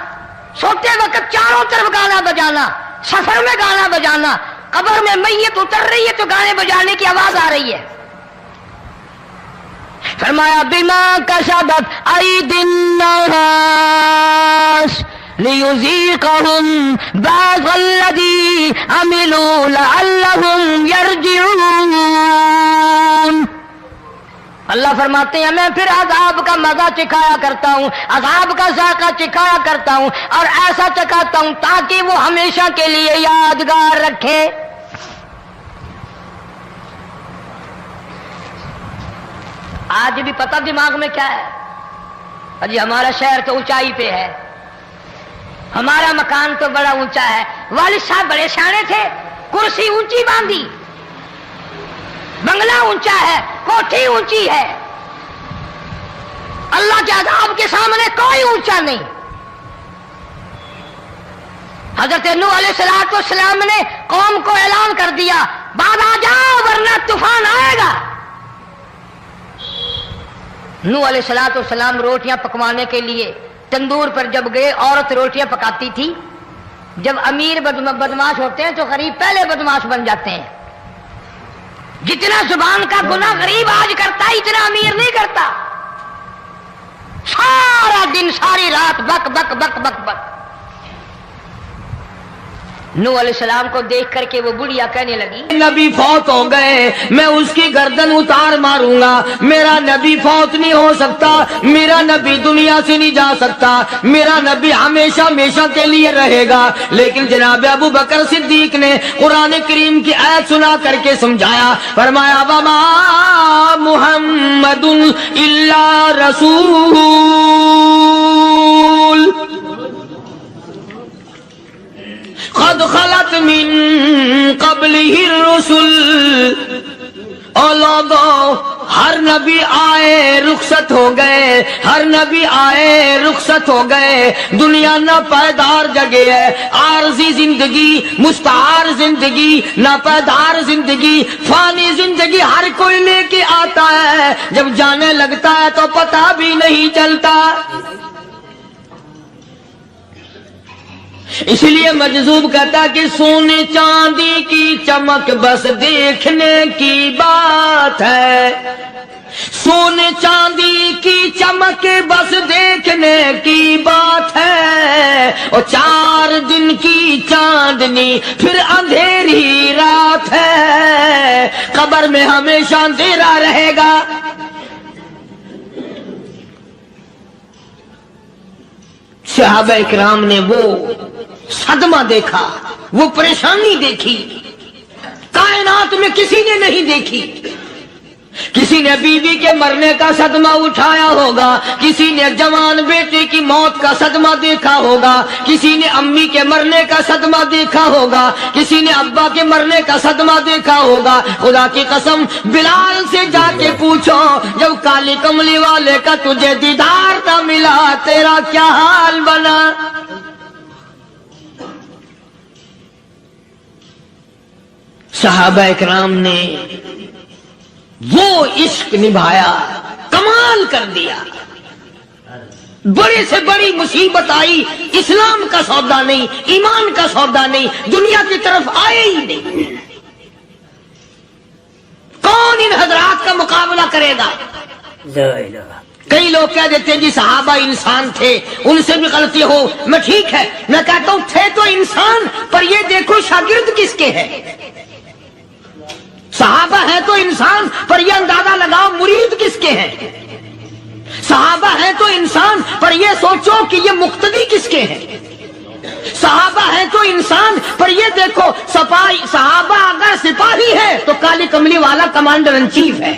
سوتے وقت چاروں طرف گانا بجانا، سفر میں گانا بجانا، قبر میں میت اتر رہی ہے تو گانے بجانے کی آواز آ رہی ہے۔ فرمایا بما کسبت ایدی الناس لیذیقہم بعض الذی عملوا لعلہم یرجعون۔ اللہ فرماتے ہیں میں پھر عذاب کا مزہ چکھایا کرتا ہوں، عذاب کا ذائقہ چکھایا کرتا ہوں، اور ایسا چکھاتا ہوں تاکہ وہ ہمیشہ کے لیے یادگار رکھے۔ آج بھی پتہ دماغ میں کیا ہے؟ جی ہمارا شہر تو اونچائی پہ ہے، ہمارا مکان تو بڑا اونچا ہے، والد صاحب بڑے سیانے تھے، کرسی اونچی باندھی، بنگلہ اونچا ہے، کوٹھی اونچی ہے، اللہ کے عذاب کے سامنے کوئی اونچا نہیں۔ حضرت نوح علیہ السلام نے قوم کو اعلان کر دیا بعد آ جاؤ ورنہ طوفان آئے گا۔ نوح علیہ السلام روٹیاں پکوانے کے لیے تندور پر جب گئے، عورت روٹیاں پکاتی تھی۔ جب امیر بدماش ہوتے ہیں تو غریب پہلے بدماش بن جاتے ہیں۔ جتنا زبان کا گناہ غریب آج کرتا ہے اتنا امیر نہیں کرتا۔ سارا دن ساری رات بک بک بک بک بک۔ نوح علیہ السلام کو دیکھ کر کے وہ بڑھیا کہنے لگی نبی فوت ہو گئے، میں اس کی گردن اتار ماروں گا، میرا نبی فوت نہیں ہو سکتا، میرا نبی دنیا سے نہیں جا سکتا، میرا نبی ہمیشہ ہمیشہ کے لیے رہے گا۔ لیکن جناب ابو بکر صدیق نے قرآن کریم کی آیت سنا کر کے سمجھایا، فرمایا وما محمد الا رسول قد خلت من قبلہ الرسل۔ او لوگو ہر نبی آئے رخصت ہو گئے، ہر نبی آئے رخصت ہو گئے، دنیا نہ پائیدار جگہ ہے، عارضی زندگی، مستعار زندگی، نہ پائیدار زندگی، فانی زندگی ہر کوئی لے کے آتا ہے، جب جانے لگتا ہے تو پتہ بھی نہیں چلتا۔ اس لیے مجذوب کہتا کہ سونے چاندی کی چمک بس دیکھنے کی بات ہے، سونے چاندی کی چمک بس دیکھنے کی بات ہے، اور 4 دن کی چاندنی پھر اندھیری رات ہے، قبر میں ہمیشہ اندھیرا رہے گا۔ صحابہ اکرام نے وہ صدمہ دیکھا، وہ پریشانی دیکھی، کائنات میں کسی نے نہیں دیکھی۔ کسی نے بیوی کے مرنے کا صدمہ اٹھایا ہوگا، کسی نے جوان بیٹے کی موت کا صدمہ دیکھا ہوگا، کسی نے امی کے مرنے کا صدمہ دیکھا ہوگا، کسی نے ابا کے مرنے کا صدمہ دیکھا ہوگا۔ خدا کی قسم بلال سے جا کے پوچھو جب کالی کملی والے کا تجھے دیدار نہ ملا تیرا کیا حال بنا۔ صحابہ اکرام نے وہ عشق نبھایا، کمال کر دیا. بڑے سے بڑی مصیبت آئی، اسلام کا سودا نہیں، ایمان کا سودا نہیں، دنیا کی طرف آئے ہی نہیں. کون ان حضرات کا مقابلہ کرے گا؟ کئی لوگ کہہ دیتے ہیں جی صحابہ انسان تھے، ان سے بھی غلطی ہو. میں ٹھیک ہے، میں کہتا ہوں تھے تو انسان، پر یہ دیکھو شاگرد کس کے ہیں. صحابہ ہیں تو انسان، پر یہ اندازہ لگاؤ مرید کس کے ہیں. صحابہ ہیں تو انسان، پر یہ سوچو کہ یہ مقتدی کس کے ہیں. صحابہ ہیں تو انسان، پر یہ دیکھو صحابہ اگر سپاہی ہے تو کالی کملی والا کمانڈر ان چیف ہے.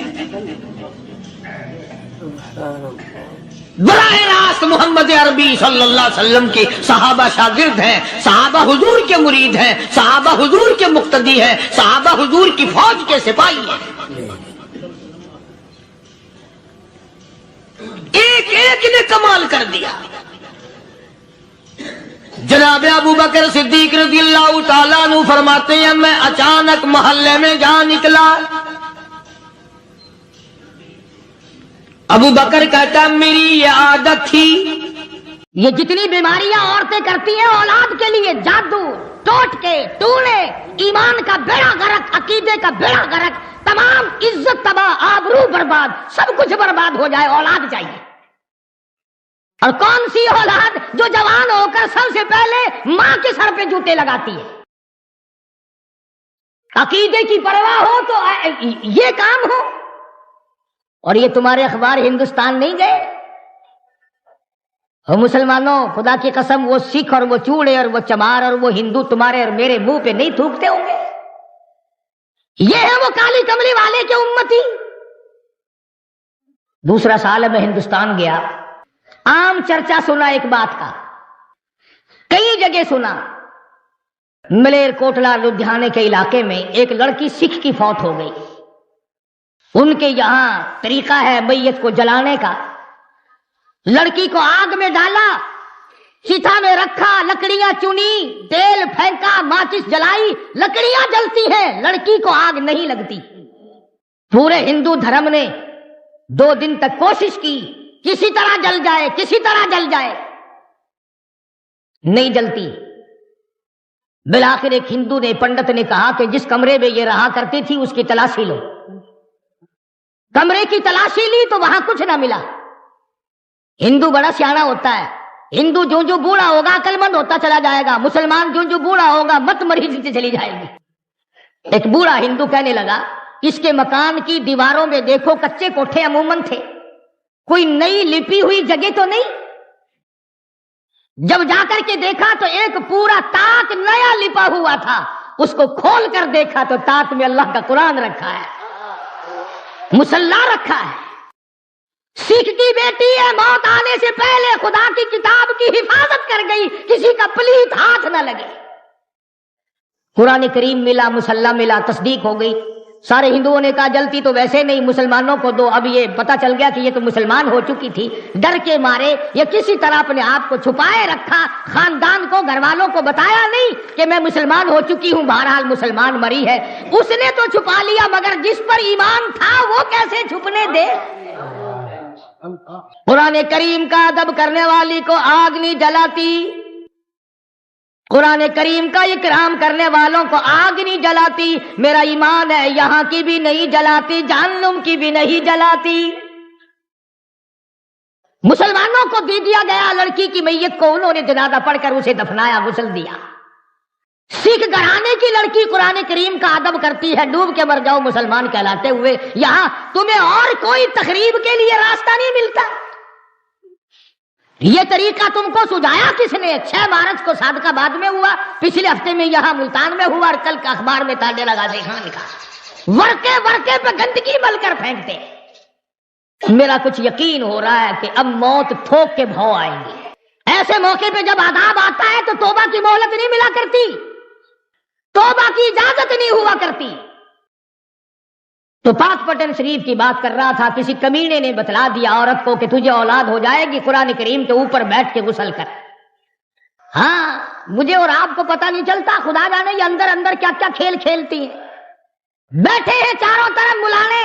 براہ راست محمد عربی صلی اللہ علیہ وسلم کی صحابہ شاگرد ہیں، صحابہ حضور کے مرید ہیں، صحابہ حضور کے مقتدی ہیں، صحابہ حضور کی فوج کے سپاہی ہیں. ایک ایک نے کمال کر دیا. جناب ابو بکر صدیق رضی اللہ تعالیٰ عنہ فرماتے ہیں میں اچانک محلے میں جا نکلا. ابو بکر کہتا میری یہ عادت تھی. یہ جتنی بیماریاں عورتیں کرتی ہیں اولاد کے لیے، جادو، ٹوٹکے، ٹونے، ایمان کا بیڑا غرق، عقیدے کا بیڑا غرق، تمام عزت تباہ، آبرو برباد، سب کچھ برباد ہو جائے، اولاد چاہیے. اور کون سی اولاد جو جوان ہو کر سب سے پہلے ماں کے سر پہ جوتے لگاتی ہے. عقیدے کی پرواہ ہو تو یہ کام ہو. اور یہ تمہارے اخبار ہندوستان نہیں گئے؟ اور مسلمانوں خدا کی قسم وہ سکھ اور وہ چوڑے اور وہ چمار اور وہ ہندو تمہارے اور میرے منہ پہ نہیں تھوکتے ہوں گے. یہ ہے وہ کالی کملی والے کے امتی. دوسرا سال میں ہندوستان گیا، عام چرچا سنا ایک بات کا، کئی جگہ سنا. ملیر کوٹلا لدھیانے کے علاقے میں ایک لڑکی سکھ کی فوت ہو گئی. ان کے یہاں طریقہ ہے میت کو جلانے کا. لڑکی کو آگ میں ڈالا، چتا میں رکھا، لکڑیاں چنی، تیل پھینکا، ماچس جلائی، لکڑیاں جلتی ہیں، لڑکی کو آگ نہیں لگتی. پورے ہندو دھرم نے 2 دن تک کوشش کی کسی طرح جل جائے، کسی طرح جل جائے، نہیں جلتی. بالآخر ایک ہندو نے، پنڈت نے کہا کہ جس کمرے میں یہ رہا کرتی تھی اس کی تلاشی لو. کمرے کی تلاشی لی تو وہاں کچھ نہ ملا. ہندو بڑا سیاڑا ہوتا ہے. ہندو جو جو بوڑھا ہوگا عقل مند ہوتا چلا جائے گا، مسلمان جو جو بوڑھا ہوگا مت مریضی سے چلی جائے گی. ایک بوڑھا ہندو کہنے لگا اس کے مکان کی دیواروں میں دیکھو کچے کوٹھے عموماً تھے، کوئی نئی لپی ہوئی جگہ تو نہیں. جب جا کر کے دیکھا تو ایک پورا تاک نیا لپا ہوا تھا. اس کو کھول کر دیکھا تو تاک میں اللہ کا قرآن رکھا ہے، مصلا رکھا ہے. سکھ کی بیٹی ہے، موت آنے سے پہلے خدا کی کتاب کی حفاظت کر گئی، کسی کا پلیت ہاتھ نہ لگے. قرآن کریم ملا، مصلا ملا، تصدیق ہو گئی. سارے ہندوؤں نے کہا جلتی تو ویسے نہیں، مسلمانوں کو دو. اب یہ پتا چل گیا کہ یہ تو مسلمان ہو چکی تھی. ڈر کے مارے یہ کسی طرح اپنے آپ کو چھپائے رکھا، خاندان کو، گھر والوں کو بتایا نہیں کہ میں مسلمان ہو چکی ہوں. بہرحال مسلمان مری ہے. اس نے تو چھپا لیا، مگر جس پر ایمان تھا وہ کیسے چھپنے دے. قرآن کریم کا ادب کرنے والی کو آگ نہیں جلاتی، قرآن کریم کا اکرام کرنے والوں کو آگ نہیں جلاتی. میرا ایمان ہے یہاں کی بھی نہیں جلاتی، جہنم کی بھی نہیں جلاتی. مسلمانوں کو دے دیا گیا لڑکی کی میت کو، انہوں نے جنازہ پڑھ کر اسے دفنایا، غسل دیا. سکھ گھرانے کی لڑکی قرآن کریم کا ادب کرتی ہے، ڈوب کے مر جاؤ مسلمان کہلاتے ہوئے. یہاں تمہیں اور کوئی تقریب کے لیے راستہ نہیں ملتا. یہ طریقہ تم کو سجایا کس نے؟ 6 مارچ کو صادق آباد میں ہوا، پچھلے ہفتے میں یہاں ملتان میں ہوا، اور کل کا اخبار میں تاجے لگا دے خان کا. ورقے ورقے پہ گندگی مل کر پھینکتے. میرا کچھ یقین ہو رہا ہے کہ اب موت ٹھوک کے بھاؤ آئیں گی. ایسے موقع پہ جب عذاب آتا ہے تو توبہ کی مہلت نہیں ملا کرتی، توبہ کی اجازت نہیں ہوا کرتی. تو پاک پٹن شریف کی بات کر رہا تھا، کسی کمینے نے بتلا دیا عورت کو کہ تجھے اولاد ہو جائے گی، قرآن کریم کے اوپر بیٹھ کے غسل کر. ہاں مجھے اور آپ کو پتہ نہیں چلتا، خدا جانے یہ اندر اندر کیا کیا کھیل کھیلتی ہیں. بیٹھے ہیں چاروں طرف ملانے،